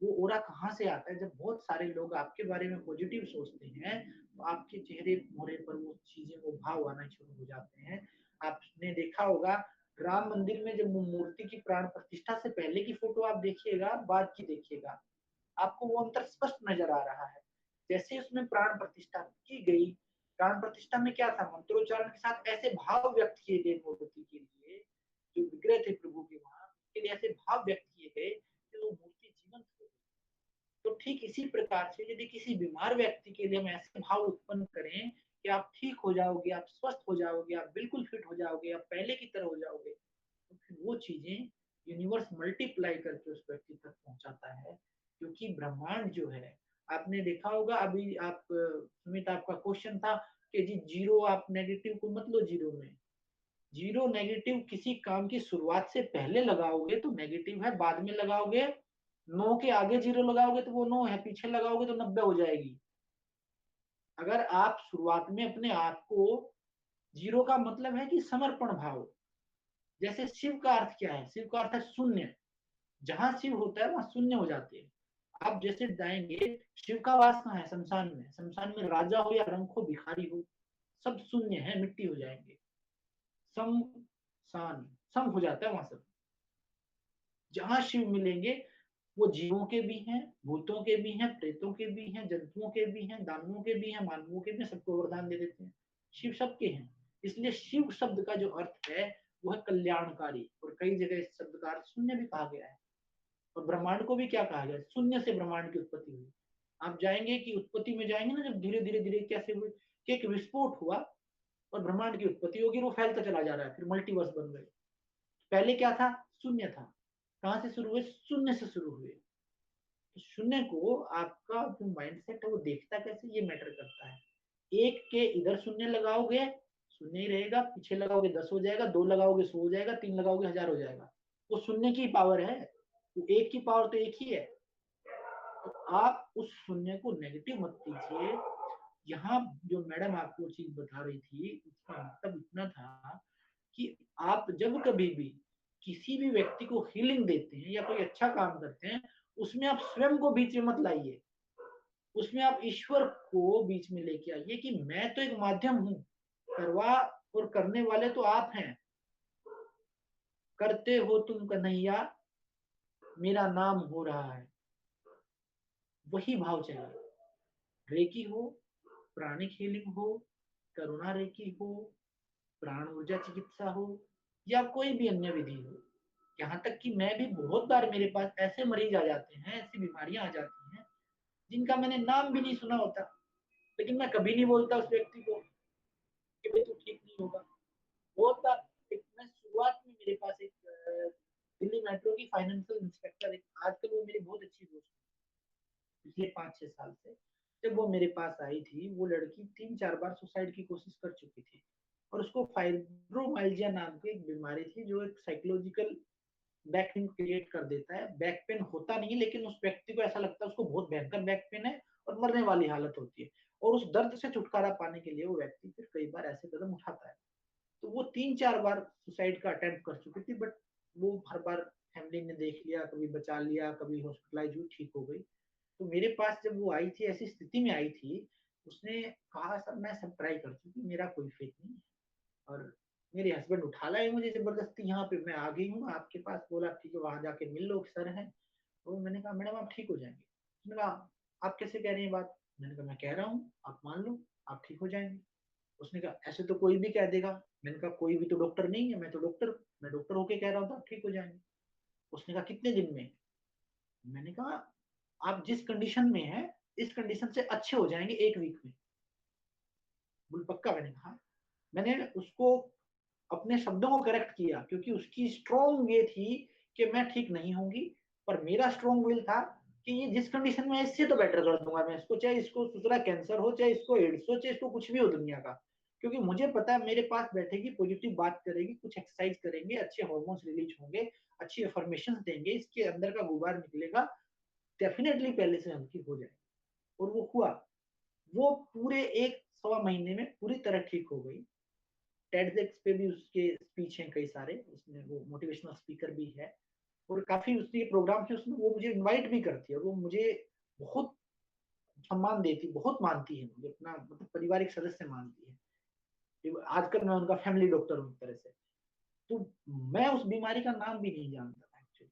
वो ओरा कहाँ से आता है? जब बहुत सारे लोग आपके बारे में पॉजिटिव सोचते हैं तो आपके चेहरे मोहरे पर वो चीजें, वो भाव आना शुरू हो जाते हैं। आपने देखा होगा राम मंदिर में जब मूर्ति की प्राण प्रतिष्ठा से पहले की फोटो आप देखिएगा, बाद की देखिएगा, आपको वो अंतर स्पष्ट नजर आ रहा है। जैसे उसमें प्राण प्रतिष्ठा की गई, प्राण प्रतिष्ठा में क्या था, मंत्रोच्चारण के साथ ऐसे भाव व्यक्त किए गए मूर्ति के लिए, जो विग्रह थे प्रभु के वहां के लिए ऐसे भाव व्यक्त किए गए कि वो मूर्ति जीवंत हो गई। तो ठीक इसी प्रकार से यदि किसी बीमार व्यक्ति के लिए हम ऐसे भाव उत्पन्न करें कि आप ठीक हो जाओगे, आप स्वस्थ हो जाओगे, आप बिल्कुल फिट हो जाओगे, आप पहले की तरह हो जाओगे, तो फिर वो चीजें यूनिवर्स मल्टीप्लाई करके उस व्यक्ति तक पहुंचाता है। क्योंकि ब्रह्मांड जो है, आपने देखा होगा, अभी आप सुमित आपका क्वेश्चन था कि जी जीरो, आप नेगेटिव को मत लो जीरो में। जीरो नेगेटिव किसी काम की शुरुआत से पहले लगाओगे तो नेगेटिव है, बाद में लगाओगे, 9 के आगे जीरो लगाओगे तो वो 9 है, पीछे लगाओगे तो 90 हो जाएगी। अगर आप शुरुआत में अपने आप को, जीरो का मतलब है कि समर्पण भाव। जैसे शिव का अर्थ क्या है? शिव का अर्थ है शून्य। जहां शिव होता है वहां शून्य हो जाते हैं। आप जैसे जाएंगे, शिव का वास कहाँ है? शमशान में। शमशान में राजा हो या रंक हो, भिखारी हो, सब शून्य है, मिट्टी हो जाएंगे। सम सान सम हो जाता है वहां सब। जहां शिव मिलेंगे वो जीवों के भी हैं, भूतों के भी हैं, प्रेतों के भी हैं, जंतुओं के भी हैं, दानवों के भी हैं, मानवों के भी हैं, सबको वरदान दे देते हैं। शिव सबके हैं। इसलिए शिव शब्द का जो अर्थ है वो है कल्याणकारी, और कई जगह इस शब्द का अर्थ शून्य भी कहा गया है। और ब्रह्मांड को भी क्या कहा गया? शून्य से ब्रह्मांड की उत्पत्ति हुई। आप जाएंगे कि उत्पत्ति में जाएंगे ना, जब धीरे धीरे धीरे कैसे हुए कि एक विस्फोट हुआ और ब्रह्मांड की उत्पत्ति होगी, वो फैलता चला जा रहा है, फिर मल्टीवर्स बन गए। पहले क्या था? शून्य था। कहां से शुरू हुए? शून्य से शुरू हुए। तो शून्य को आपका जो माइंडसेट है वो देखता कैसे, ये मैटर करता है। एक के इधर शून्य लगाओगे, शून्य ही रहेगा, पीछे लगाओगे 10 हो जाएगा, 2 लगाओगे 100 हो जाएगा, 3 लगाओगे 1000 हो जाएगा। वो शून्य की पावर है, तो एक की पावर तो एक ही है। तो आप उस शून्य को नेगेटिव मत कीजिए। यहाँ जो मैडम आपको चीज बता रही थी उसका मतलब इतना था कि आप जब कभी भी किसी भी व्यक्ति को हीलिंग देते हैं या कोई अच्छा काम करते हैं, उसमें आप स्वयं को बीच में मत लाइए। उसमें आप ईश्वर को बीच में लेके आइए कि मैं तो एक माध्यम हूं, करवा और करने वाले तो आप हैं। करते हो तुम कन्हैया, मेरा नाम हो रहा है। वही भाव चाहिए। रेकी हो, प्राणिक हीलिंग हो, करुणा रेकी हो, प्राण ऊर्जा चिकित्सा हो, या कोई भी अन्य विधि हो। यहाँ तक कि मैं भी बहुत बार, मेरे पास ऐसे मरीज आ जाते हैं, ऐसी बीमारियां आ जाती हैं जिनका मैंने नाम भी नहीं सुना होता, लेकिन मैं कभी नहीं बोलता उस व्यक्ति को कि भाई तू ठीक नहीं होगा। बहुत बार मैं शुरुआत में, मेरे पास एक फाइनेंशियल इंस्पेक्टर, आजकल वो मेरी बहुत अच्छी दोस्त है पिछले 5-6 साल से। जब वो मेरे पास आई थी, वो लड़की 3-4 बार सुसाइड की कोशिश कर चुकी थी, और उसको फाइब्रोमाइल्जिया नाम की एक बीमारी थी, जो एक साइकोलॉजिकल बैक पेन क्रिएट कर देता है। बैक पेन होता नहीं, लेकिन उस व्यक्ति को ऐसा लगता है उसको बहुत भयंकर बैक पेन है और मरने वाली हालत होती है, और उस दर्द से छुटकारा पाने के लिए वो व्यक्ति फिर कई बार ऐसे कदम उठाता है। तो वो 3-4 बार सुसाइड का अटेम्प्ट कर चुकी थी, बट वो हर बार फैमिली ने देख लिया, कभी बचा लिया, कभी हॉस्पिटलाइज हुई, ठीक हो गई। तो मेरे पास जब वो आई थी, ऐसी स्थिति में आई थी, उसने कहा सर मैं सब ट्राई कर चुकी, मेरा कोई फेथ नहीं है, और मेरे हस्बैंड उठा लाए मुझे जबरदस्ती यहाँ पे, मैं आ गई हूँ आपके पास, बोला ठीक है वहां जाके मिल लो, सर है। तो मैंने कहा मैडम आप ठीक हो जाएंगे। उसने कहा आप कैसे कह रही हैं बात? मैंने कहा मैं कह रहा हूँ, आप मान लो आप ठीक हो जाएंगे। उसने कहा ऐसे तो कोई भी कह देगा। मैंने कहा कोई भी तो डॉक्टर नहीं है, मैं डॉक्टर होके कह रहा हूँ तो आप ठीक हो जाएंगे। उसने कहा कितने दिन में? मैंने कहा आप जिस कंडीशन में है, इस कंडीशन से अच्छे हो जाएंगे 1 वीक में। बोल पक्का? मैंने कहा। मैंने उसको अपने शब्दों को करेक्ट किया, क्योंकि उसकी स्ट्रॉन्ग ये थी कि मैं ठीक नहीं होंगी, पर मेरा स्ट्रॉन्ग विल था कि ये जिस कंडीशन में है, इससे तो बेटर कर दूंगा मैं इसको, चाहे इसको दूसरा कैंसर हो, चाहे इसको एड्स हो, चाहे इसको कुछ भी हो दुनिया का। क्योंकि मुझे पता है मेरे पास बैठेगी, पॉजिटिव बात करेगी, कुछ एक्सरसाइज करेंगे, अच्छे हार्मोन्स रिलीज होंगे, अच्छी अफर्मेशन देंगे, इसके अंदर का गुबार निकलेगा, डेफिनेटली पहले से हम ठीक हो जाएंगे। और वो हुआ। वो पूरे 1 सवा महीने में पूरी तरह ठीक हो गई। टेडएक्स पे भी उसके स्पीच हैं कई सारे, उसमें वो मोटिवेशनल स्पीकर भी है, और काफी उसके प्रोग्राम है उसमें, वो मुझे इनवाइट भी करती है, और वो मुझे बहुत सम्मान देती, बहुत मानती है, मुझे अपना मतलब पारिवारिक सदस्य मानती है। आजकल मैं उनका फैमिली डॉक्टर हूँ एक तरह से। तो मैं उस बीमारी का नाम भी नहीं जानता था एक्चुअली,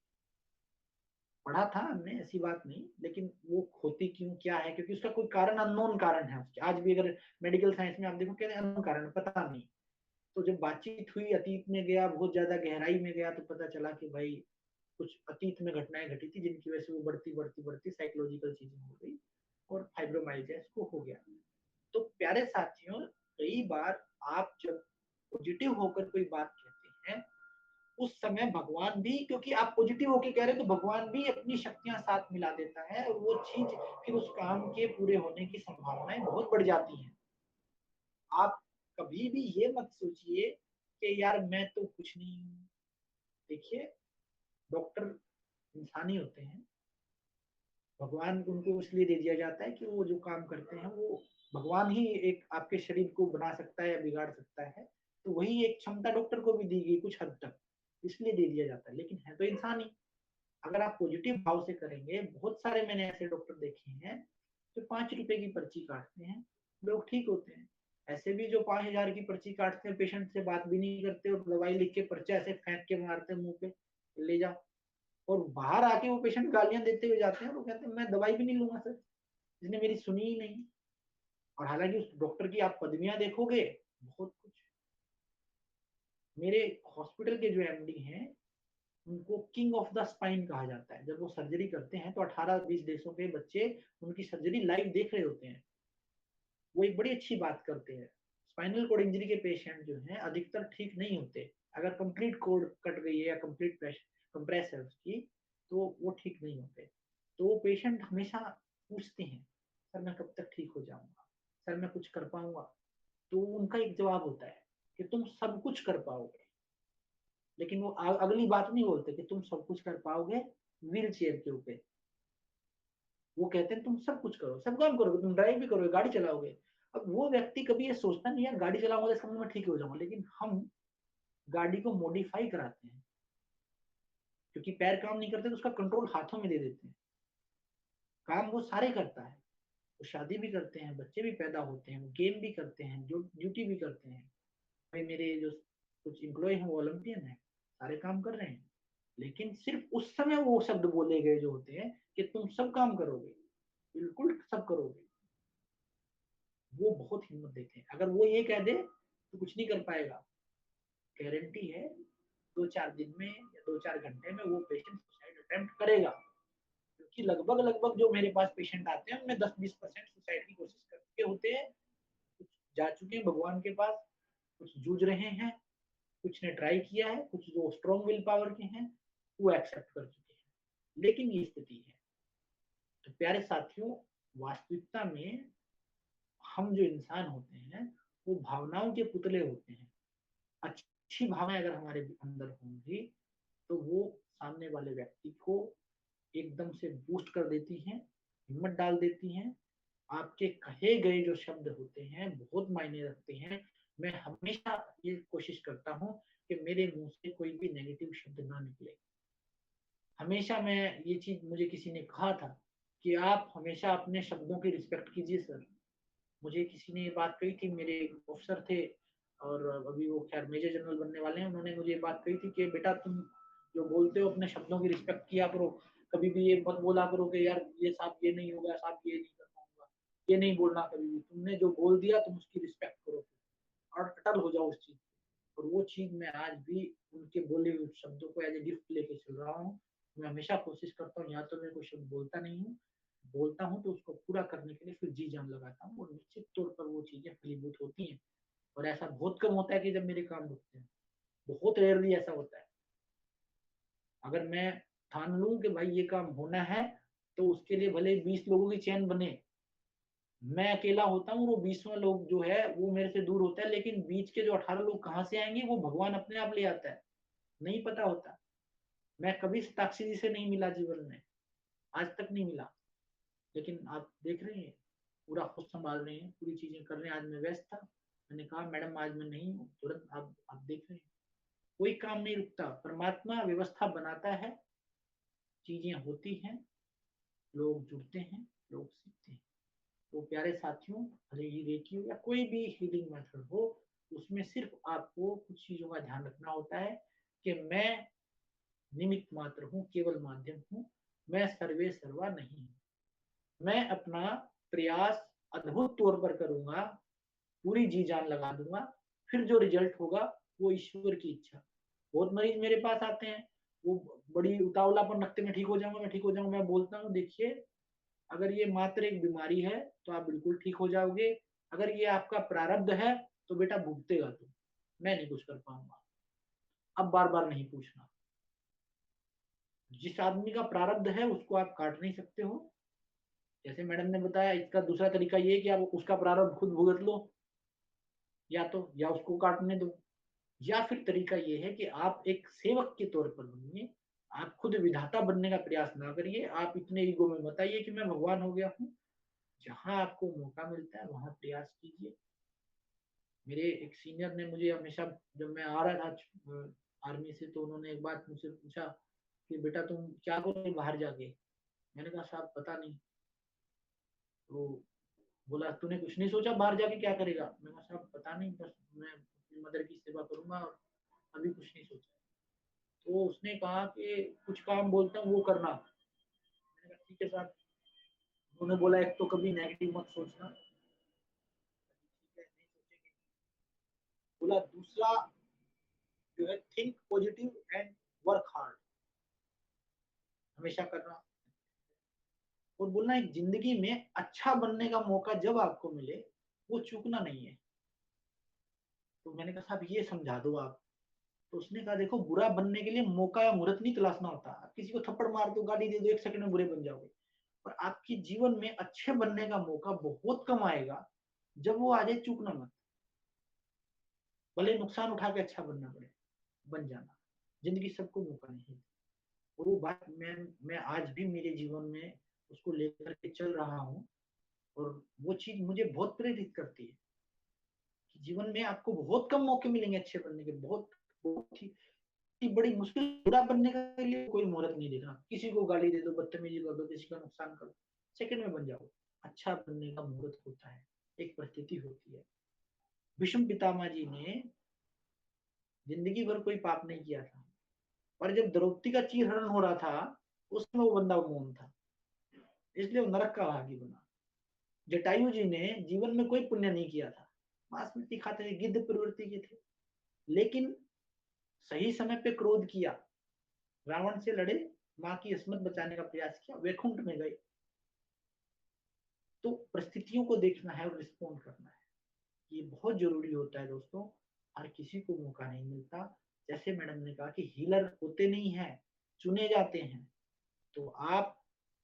पढ़ा था हमने, ऐसी बात नहीं, लेकिन वो होती क्यों क्या है, क्योंकि उसका कोई कारण, अननोन कारण है उसके, आज भी अगर मेडिकल साइंस में आप देखो कहते हैं अननोन कारण, पता नहीं। तो जब बातचीत हुई, अतीत में गया, बहुत ज्यादा गहराई में गया, तो पता चला कि भाई कुछ अतीत में घटनाएं घटी थी, जिनकी वजह से वो बढ़ती बढ़ती बढ़ती साइकोलॉजिकल चीजें हो गई, और फाइब्रोमाइल्जिया इसको हो गया। तो प्यारे साथियों, कई बार आप जब पॉजिटिव होकर कोई बात कहते हैं, उस समय भगवान भी, क्योंकि आप पॉजिटिव होकर कह रहे हैं, तो भगवान भी अपनी शक्तियां साथ मिला देता है, और वो चीज फिर उस काम के पूरे होने की संभावनाएं बहुत बढ़ जाती हैं। आप कभी भी ये मत सोचिए कि यार मैं तो कुछ नहीं हूँ। देखिए, डॉक्टर इंसान ही होते हैं, भगवान उनको इसलिए दे दिया जाता है कि वो जो काम करते हैं वो, भगवान ही एक आपके शरीर को बना सकता है या बिगाड़ सकता है, तो वही एक क्षमता डॉक्टर को भी दी गई कुछ हद तक, इसलिए दे दिया जाता है, लेकिन है तो इंसान ही। अगर आप पॉजिटिव भाव से करेंगे, बहुत सारे मैंने ऐसे डॉक्टर देखे हैं जो 5 रुपए की पर्ची काटते हैं, लोग ठीक होते हैं। ऐसे भी जो 5,000 की पर्ची काटते हैं, पेशेंट से बात भी नहीं करते, और दवाई लिख के पर्चा ऐसे फेंक के मारते हैं मुंह पे, ले जा। और बाहर आके वो पेशेंट गालियां देते हुए जाते हैं, वो कहते हैं मैं दवाई भी नहीं लूंगा सर, इसने मेरी सुनी ही नहीं। और हालांकि उस डॉक्टर की आप पदवियां देखोगे, बहुत कुछ। मेरे हॉस्पिटल के जो एमडी हैं, उनको किंग ऑफ द स्पाइन कहा जाता है। जब वो सर्जरी करते हैं तो 18-20 देशों के बच्चे उनकी सर्जरी लाइव देख रहे होते हैं। वो एक बड़ी अच्छी बात करते हैं। स्पाइनल कोड इंजरी के पेशेंट जो हैं अधिकतर ठीक नहीं होते, अगर कंप्लीट कोड कट गई है या कंप्लीट कंप्रेस है उसकी, तो वो ठीक नहीं होते। तो वो पेशेंट हमेशा पूछते हैं सर मैं कब तक ठीक हो जाऊंगा, सर मैं कुछ कर पाऊंगा? तो उनका एक जवाब होता है कि तुम सब कुछ कर पाओगे, लेकिन वो अगली बात नहीं बोलते कि तुम सब कुछ कर पाओगे व्हील चेयर के ऊपर। वो कहते हैं तुम सब कुछ करो, सब काम करोगे, तुम ड्राइव भी करोगे, गाड़ी चलाओगे। अब वो व्यक्ति कभी ये सोचता नहीं है गाड़ी चलाऊंगा तो इसका मतलब मैं ठीक हो जाऊंगा, लेकिन हम गाड़ी को मॉडिफाई कराते हैं, क्योंकि पैर काम नहीं करते तो उसका कंट्रोल हाथों में दे देते हैं। काम वो सारे करता है, वो शादी भी करते हैं, बच्चे भी पैदा होते हैं, गेम भी करते हैं, जो ड्यूटी भी करते हैं। भाई मेरे जो कुछ एम्प्लॉय हैं वो ओलंपियन है, सारे काम कर रहे हैं, लेकिन सिर्फ उस समय वो शब्द बोले गए जो होते हैं कि तुम सब काम करोगे, बिल्कुल सब करोगे। वो बहुत हिम्मत देते हैं। अगर वो ये कह दे तो कुछ नहीं कर पाएगा, गारंटी है 2-4 दिन में या 2-4 घंटे में वो पेशेंट सुसाइड अटेम्प्ट करेगा। क्योंकि लगभग लगभग जो मेरे पास पेशेंट आते हैं उनमें 10-20% सुसाइड की कोशिश करके होते हैं। कुछ जा चुके हैं भगवान के पास, कुछ जूझ रहे हैं, कुछ ने ट्राई किया है, कुछ जो स्ट्रॉन्ग विल पावर के हैं वो एक्सेप्ट कर चुके हैं। लेकिन ये स्थिति है। तो प्यारे साथियों, वास्तविकता में हम जो इंसान होते हैं वो भावनाओं के पुतले होते हैं। अच्छी भावनाएं अगर हमारे अंदर होंगी तो वो सामने वाले व्यक्ति को एकदम से बूस्ट कर देती हैं, हिम्मत डाल देती हैं। आपके कहे गए जो शब्द होते हैं बहुत मायने रखते हैं। मैं हमेशा ये कोशिश करता हूँ कि मेरे मुंह से कोई भी नेगेटिव शब्द ना निकले। हमेशा मैं ये चीज, मुझे किसी ने कहा था कि आप हमेशा अपने शब्दों की रिस्पेक्ट कीजिए सर। मुझे किसी ने ये बात कही थी, मेरे अफसर थे और अभी वो खैर मेजर जनरल बनने वाले हैं। उन्होंने मुझे ये बात कही थी कि बेटा तुम जो बोलते हो अपने शब्दों की रिस्पेक्ट किया करो। कभी भी ये मत बोला करो कि यार ये साहब ये नहीं होगा, साहब ये नहीं कर पाऊंगा। ये नहीं बोलना कभी भी। तुमने जो बोल दिया तुम उसकी रिस्पेक्ट करो और अटल हो जाओ उस चीज। और वो चीज मैं आज भी उनके बोले हुए शब्दों को एज ए गिफ्ट लेके चल रहा हूँ। मैं हमेशा कोशिश करता हूँ, या तो मैं कोई शब्द बोलता नहीं हूँ, बोलता हूँ तो उसको पूरा करने के लिए फिर जी जान लगाता हूँ, और निश्चित तौर पर वो चीजें फलीभूत होती हैं। और ऐसा बहुत कम होता है कि जब मेरे काम रुकते हैं, बहुत रेयरली ऐसा होता है। अगर मैं ठान लूं कि भाई ये काम होना है, तो उसके लिए भले 20 लोगों की चेन बने, मैं अकेला होता हूँ, वो 20वां लोग जो है वो मेरे से दूर होता है, लेकिन बीच के जो 18 लोग कहाँ से आएंगे वो भगवान अपने आप ले आता है, नहीं पता होता। मैं कभी साक्षी जी से नहीं मिला जीवन में, आज तक नहीं मिला। लेकिन आप देख रहे हैं पूरा खुद संभाल रहे हैं, पूरी चीजें कर रहे हैं। आज मैं व्यस्त था, मैंने कहा मैडम आज मैं नहीं हूँ, तुरंत आप देख रहे हैं कोई काम नहीं रुकता। परमात्मा व्यवस्था बनाता है, चीजें होती हैं, लोग जुड़ते हैं, लोग सीखते हैं। तो प्यारे साथियों, भले ही रेकी हो या कोई भी हीलिंग मेथड हो, उसमें सिर्फ आपको कुछ चीजों का ध्यान रखना होता है कि मैं निमित्त मात्र हूँ, केवल माध्यम हूँ, मैं सर्वे सर्वा नहीं हूँ। मैं अपना प्रयास अद्भुत तौर पर करूंगा, पूरी जी जान लगा दूंगा, फिर जो रिजल्ट होगा वो ईश्वर की इच्छा। बहुत मरीज मेरे पास आते हैं, वो बड़ी उतावलापन रखते, मैं ठीक हो जाऊंगा, मैं ठीक हो जाऊंगा। मैं बोलता हूँ देखिए, अगर ये मात्र एक बीमारी है तो आप बिल्कुल ठीक हो जाओगे। अगर ये आपका प्रारब्ध है तो बेटा भुगतेगा तुम, मैं नहीं कुछ कर पाऊंगा। अब बार बार नहीं पूछना। जिस आदमी का प्रारब्ध है उसको आप काट नहीं सकते हो। जैसे मैडम ने बताया, इसका दूसरा तरीका ये है कि आप उसका प्रारब्ध खुद भुगत लो, या उसको काटने दो। या फिर तरीका ये है कि आप एक सेवक के तौर पर बनिए, आप खुद विधाता बनने का प्रयास ना करिए। आप इतने ईगो में मत आइए कि मैं भगवान हो गया हूँ। जहां आपको मौका मिलता है वहां प्रयास कीजिए। मेरे एक सीनियर ने मुझे हमेशा, जब मैं आ रहा था आर्मी से, तो उन्होंने एक बात मुझसे पूछा कि बेटा तुम क्या करोगे बाहर जाके। मैंने कहा साहब पता नहीं। तो बोला तूने कुछ नहीं सोचा बाहर जाके क्या करेगा। मैंने कहा साहब पता नहीं, बस मैं अपनी मदर की सेवा करूंगा और अभी कुछ नहीं सोचा। तो उसने कहा कि कुछ काम बोलता हूँ वो करना। मैंने कहा ठीक है साहब। उन्होंने बोला एक तो कभी नेगेटिव मत सोचना, ठीक है नहीं सोचेंगे। बोला दूसरा जो है think positive and work hard, हमेशा करना। और बोलना एक जिंदगी में अच्छा बनने का मौका जब आपको मिले वो चूकना नहीं है। तो मैंने कहा साहब ये समझा दो आप। तो उसने कहा देखो, बुरा बनने के लिए मौका या मुहूर्त नहीं तलाशना होता। आप किसी को थप्पड़ मार दो, गाली दे दो, 1 सेकंड में बुरे बन जाओगे। पर आपके जीवन में अच्छे बनने का मौका बहुत कम आएगा, जब वो आ जाए चूकना मत। भले नुकसान उठा के अच्छा बनना पड़े, बन जाना। जिंदगी सबको मौका नहीं है। और वो बात मैं आज भी मेरे जीवन में उसको लेकर के चल रहा हूँ। और वो चीज मुझे बहुत प्रेरित करती है कि जीवन में आपको बहुत कम मौके मिलेंगे अच्छे बनने के। बहुत ही बड़ी मुश्किल। बुरा बनने के लिए कोई मुहूर्त नहीं देखना। किसी को गाली दे दो, बदतमीजी कर दो, किसी का नुकसान कर दो, सेकंड में बन जाओ। अच्छा बनने का मुहूर्त होता है, एक परिस्थिति होती है। भीष्म पितामह जी ने जिंदगी भर कोई पाप नहीं किया था, पर जब द्रौपदी का चीरहरण हो रहा था उसमें वो बंदा मौन था, इसलिए वो नरक का भागी बना। जटायु जी ने जीवन में कोई पुण्य नहीं किया था, मांस मिट्टी खाते थे, गिद्ध प्रवृत्ति के थे, लेकिन सही समय पे क्रोध किया, रावण से लड़े, माँ की अस्मत बचाने का प्रयास किया, वैकुंठ में गए। तो परिस्थितियों को देखना है और रिस्पॉन्ड करना है, ये बहुत जरूरी होता है दोस्तों। हर किसी को मौका नहीं मिलता। जैसे मैडम ने कहा कि हीलर होते नहीं है, चुने जाते हैं। तो आप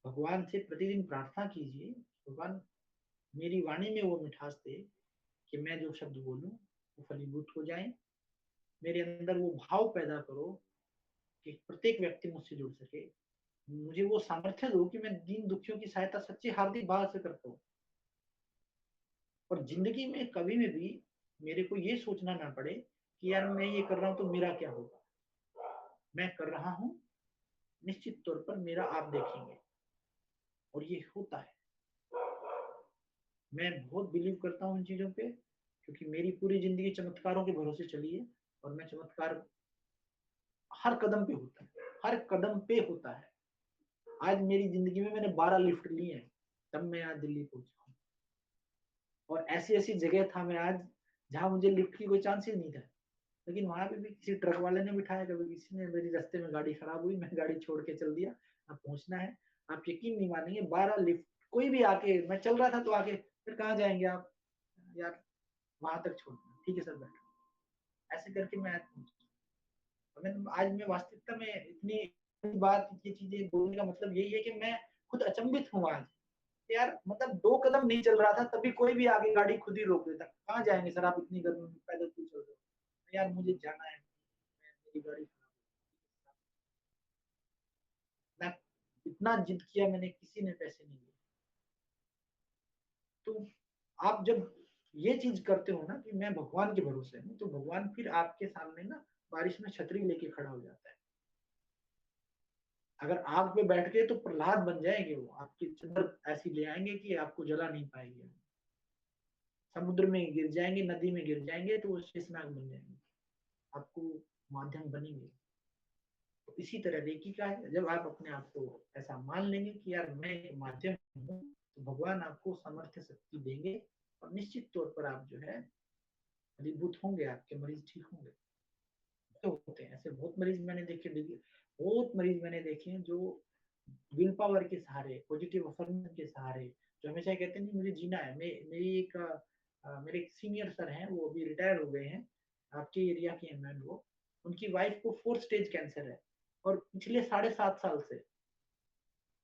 भगवान से प्रतिदिन प्रार्थना कीजिए, भगवान मेरी वाणी में वो मिठास दे कि मैं जो शब्द बोलूं वो फलीभूत हो जाए, मेरे अंदर वो भाव पैदा करो कि प्रत्येक व्यक्ति मुझसे जुड़ सके, मुझे वो सामर्थ्य दो कि मैं दीन दुखियों की सहायता सच्चे हार्दिक भाव से करता हूँ, और जिंदगी में कभी में भी मेरे को ये सोचना ना पड़े कि यार मैं ये कर रहा हूँ तो मेरा क्या होगा, मैं कर रहा हूँ, निश्चित तौर पर मेरा आप देखेंगे, और ये होता है। मैं बहुत बिलीव करता हूँ इन चीजों पे, क्योंकि मेरी पूरी जिंदगी चमत्कारों के भरोसे चली है, और मैं चमत्कार हर कदम पे होता है, हर कदम पे होता है। आज मेरी जिंदगी में मैंने 12 लिफ्ट लिए हैं, तब मैं आज दिल्ली पहुंचा हूँ, और ऐसी ऐसी जगह था मैं आज जहां मुझे लिफ्ट की कोई चांस ही नहीं था, लेकिन वहां पे भी किसी ट्रक वाले ने बिठाया, कभी किसी ने, मेरी रास्ते में गाड़ी खराब हुई, मैं गाड़ी छोड़ के चल दिया, अब पहुंचना है। आप यकीन नहीं मानेंगे, 12 लिफ्ट, कोई भी आके, मैं चल रहा था तो आके, फिर कहाँ जाएंगे आप यार, वहां तक छोड़ना, ठीक है सर बैठो, ऐसे करके मैं आज पहुंचा। आज मैं वास्तविकता में इतनी बात, ये चीजें बोलने का मतलब यही है कि मैं खुद अचंभित हूँ आज, यार मतलब 2 कदम नहीं चल रहा था तभी कोई भी आगे गाड़ी खुद ही रोक देता, कहाँ जाएंगे सर आप इतनी गर्मी में पैदल क्यों चल रहे हो, यार मुझे जाना है, मेरी गाड़ी खराब है। इतना जिद किया मैंने, किसी ने पैसे नहीं दिए। तो आप जब ये चीज करते हो ना कि मैं भगवान के भरोसे हूँ, तो भगवान फिर आपके सामने ना बारिश में छतरी लेके खड़ा हो जाता है। अगर आग पे बैठ गए तो प्रहलाद बन जाएंगे, वो आपकी चदर ऐसी ले आएंगे कि आपको जला नहीं पाएंगे, समुद्र में गिर जाएंगे, नदी में गिर जाएंगे तो वो शेषनाग बन जाएंगे, आपको माध्यम बनेंगे। तो इसी तरह रेकी का है, जब आप अपने आप को ऐसा मान लेंगे कि यार मैं एक माध्यम हूँ, तो भगवान आपको सामर्थ्य शक्ति देंगे, और निश्चित तौर पर आप जो है फलीभूत होंगे, आपके मरीज ठीक होंगे। तो होते हैं ऐसे बहुत मरीज मैंने देखे, बहुत मरीज मैंने देखे हैं जो विल पावर के सहारे, पॉजिटिव अफर्मेशन के सहारे, जो हमेशा कहते हैं नहीं मुझे जीना है। मेरे एक सीनियर सर हैं, वो अभी रिटायर हो गए हैं, आपके एरिया के हैं मैम, वो, उनकी वाइफ को 4th स्टेज कैंसर है, और पिछले 7.5 साल से,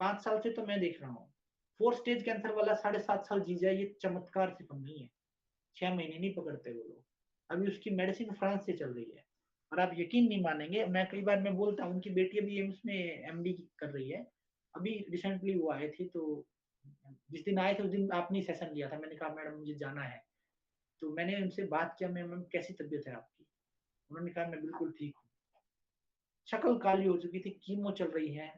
5 साल से तो मैं देख रहा हूँ, 4th स्टेज कैंसर वाला 7.5 साल जी जाए, ये चमत्कार से कम नहीं है। 6 महीने नहीं पकड़ते वो लोग, अभी उसकी मेडिसिन फ्रांस से चल रही है। और आप यकीन नहीं मानेंगे, मैं कई बार मैं बोलता हूँ, उनकी बेटी अभी एम्स में एमडी कर रही है, अभी रिसेंटली वो आए थे, तो जिस दिन आए थे उस दिन आपने सेशन लिया था, मैंने कहा मैडम मुझे जाना है, तो मैंने उनसे बात किया, मैम कैसी तबीयत है आपकी, उन्होंने कहा मैं बिल्कुल ठीक हूँ। शक्ल काली हो चुकी थी, कीमो चल रही है,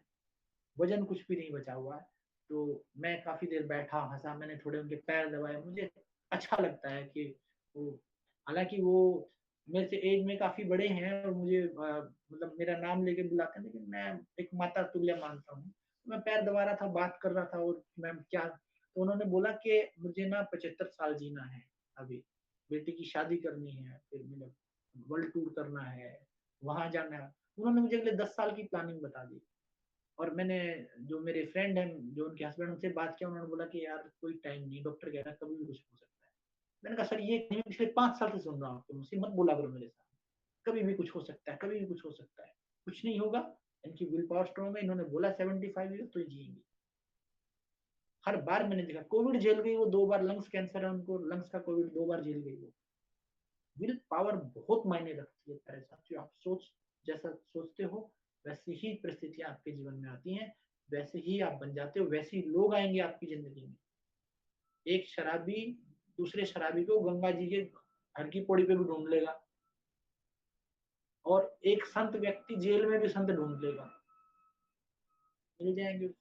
वजन कुछ भी नहीं बचा हुआ है। तो मैं काफी देर बैठा हंसा, मैंने थोड़े उनके पैर दबाए, मुझे अच्छा लगता है कि वो, हालांकि वो मेरे से एज में काफी बड़े हैं, और मुझे मतलब मेरा नाम लेके बुलाते हैं, लेकिन मैं एक माता तुल्य मानता हूँ। मैं पैर दबा रहा था, बात कर रहा था, और मैम क्या, तो उन्होंने बोला कि मुझे ना 75 साल जीना है अभी, बेटी की शादी करनी है, फिर मुझे वर्ल्ड टूर करना है, वहां जाना है। उन्होंने मुझे अगले 10 साल की प्लानिंग बता दी। और मैंने, जो मेरे फ्रेंड हैं, जो उनके हस्बैंड, उनसे बात किया, उन्होंने बोला कि यार कोई टाइम नहीं, डॉक्टर कह रहा है कभी भी कुछ हो सकता है। मैंने कहा सर ये नहीं, पिछले 5 साल से सुन रहा हूँ, आपको मुझसे मत बोला करो मेरे साथ, कभी भी कुछ हो सकता है, कभी भी कुछ हो सकता है, कुछ नहीं होगा। इनकी विल पावर स्ट्रॉन्ग है, इन्होंने बोला 75 ईयर तो जिएंगे। हर बार मैंने देखा, कोविड झेल गई वो 2 बार, लंग्स कैंसर है उनको, लंग्स का कोविड 2 बार झेल गई वो। विल पावर बहुत मायने रखती है मेरे साथ, जो आप जैसा सोचते हो वैसी ही परिस्थितियां आपके जीवन में आती हैं, वैसे ही आप बन जाते हो, वैसे ही लोग आएंगे आपकी जिंदगी में। एक शराबी दूसरे शराबी को गंगा जी के घर की पौड़ी पे भी ढूंढ लेगा, और एक संत व्यक्ति जेल में भी संत ढूंढ लेगा, मिल जाएंगे।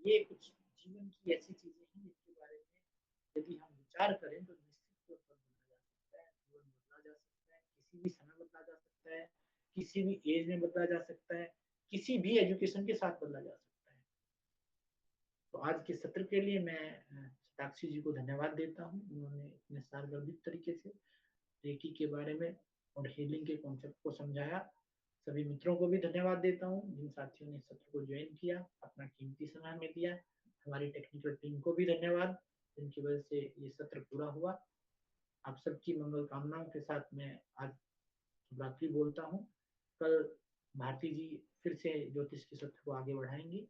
ये कुछ जीवन की ऐसी चीजें हैं जिसके बारे में यदि हम विचार करें तो निश्चित तौर पर बदला जा सकता है, जीवन बदला जा सकता है, किसी भी समय बदला जा सकता है, किसी भी एज में बदला जा सकता है, किसी भी एजुकेशन के साथ बदला जा सकता है। तो आज के सत्र के लिए मैं साक्षी जी को धन्यवाद देता हूँ, उन्होंने इतने सारगर्भित तरीके से रेकी के बारे में और हीलिंग के कॉन्सेप्ट को समझाया। सभी मित्रों को भी धन्यवाद देता हूँ जिन साथियों ने सत्र को ज्वाइन किया, अपना कीमती समय हमें दिया। हमारी टेक्निकल टीम को भी धन्यवाद, जिनकी वजह से ये सत्र पूरा हुआ। आप सबकी मंगल कामनाओं के साथ मैं आज शुभरात्रि बोलता हूँ। कल भारती जी फिर से ज्योतिष के सत्र को आगे बढ़ाएंगे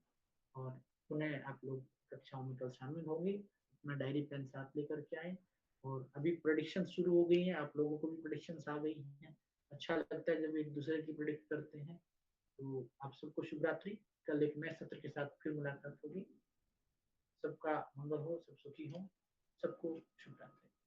और पुनः आप लोग कक्षाओं में कल शामिल होंगे। अपना डायरी पेन साथ लेकर के आए। और अभी प्रेडिक्शन शुरू हो गई है, आप लोगों को भी प्रेडिक्शंस आ गई हैं। अच्छा लगता है जब एक दूसरे की प्रेडिक्ट करते हैं। तो आप सबको शुभ रात्रि। कल एक नए सत्र के साथ फिर मुलाकात होगी। सबका मंगल हो, सब सुखी हो। सबको शुभ रात्रि।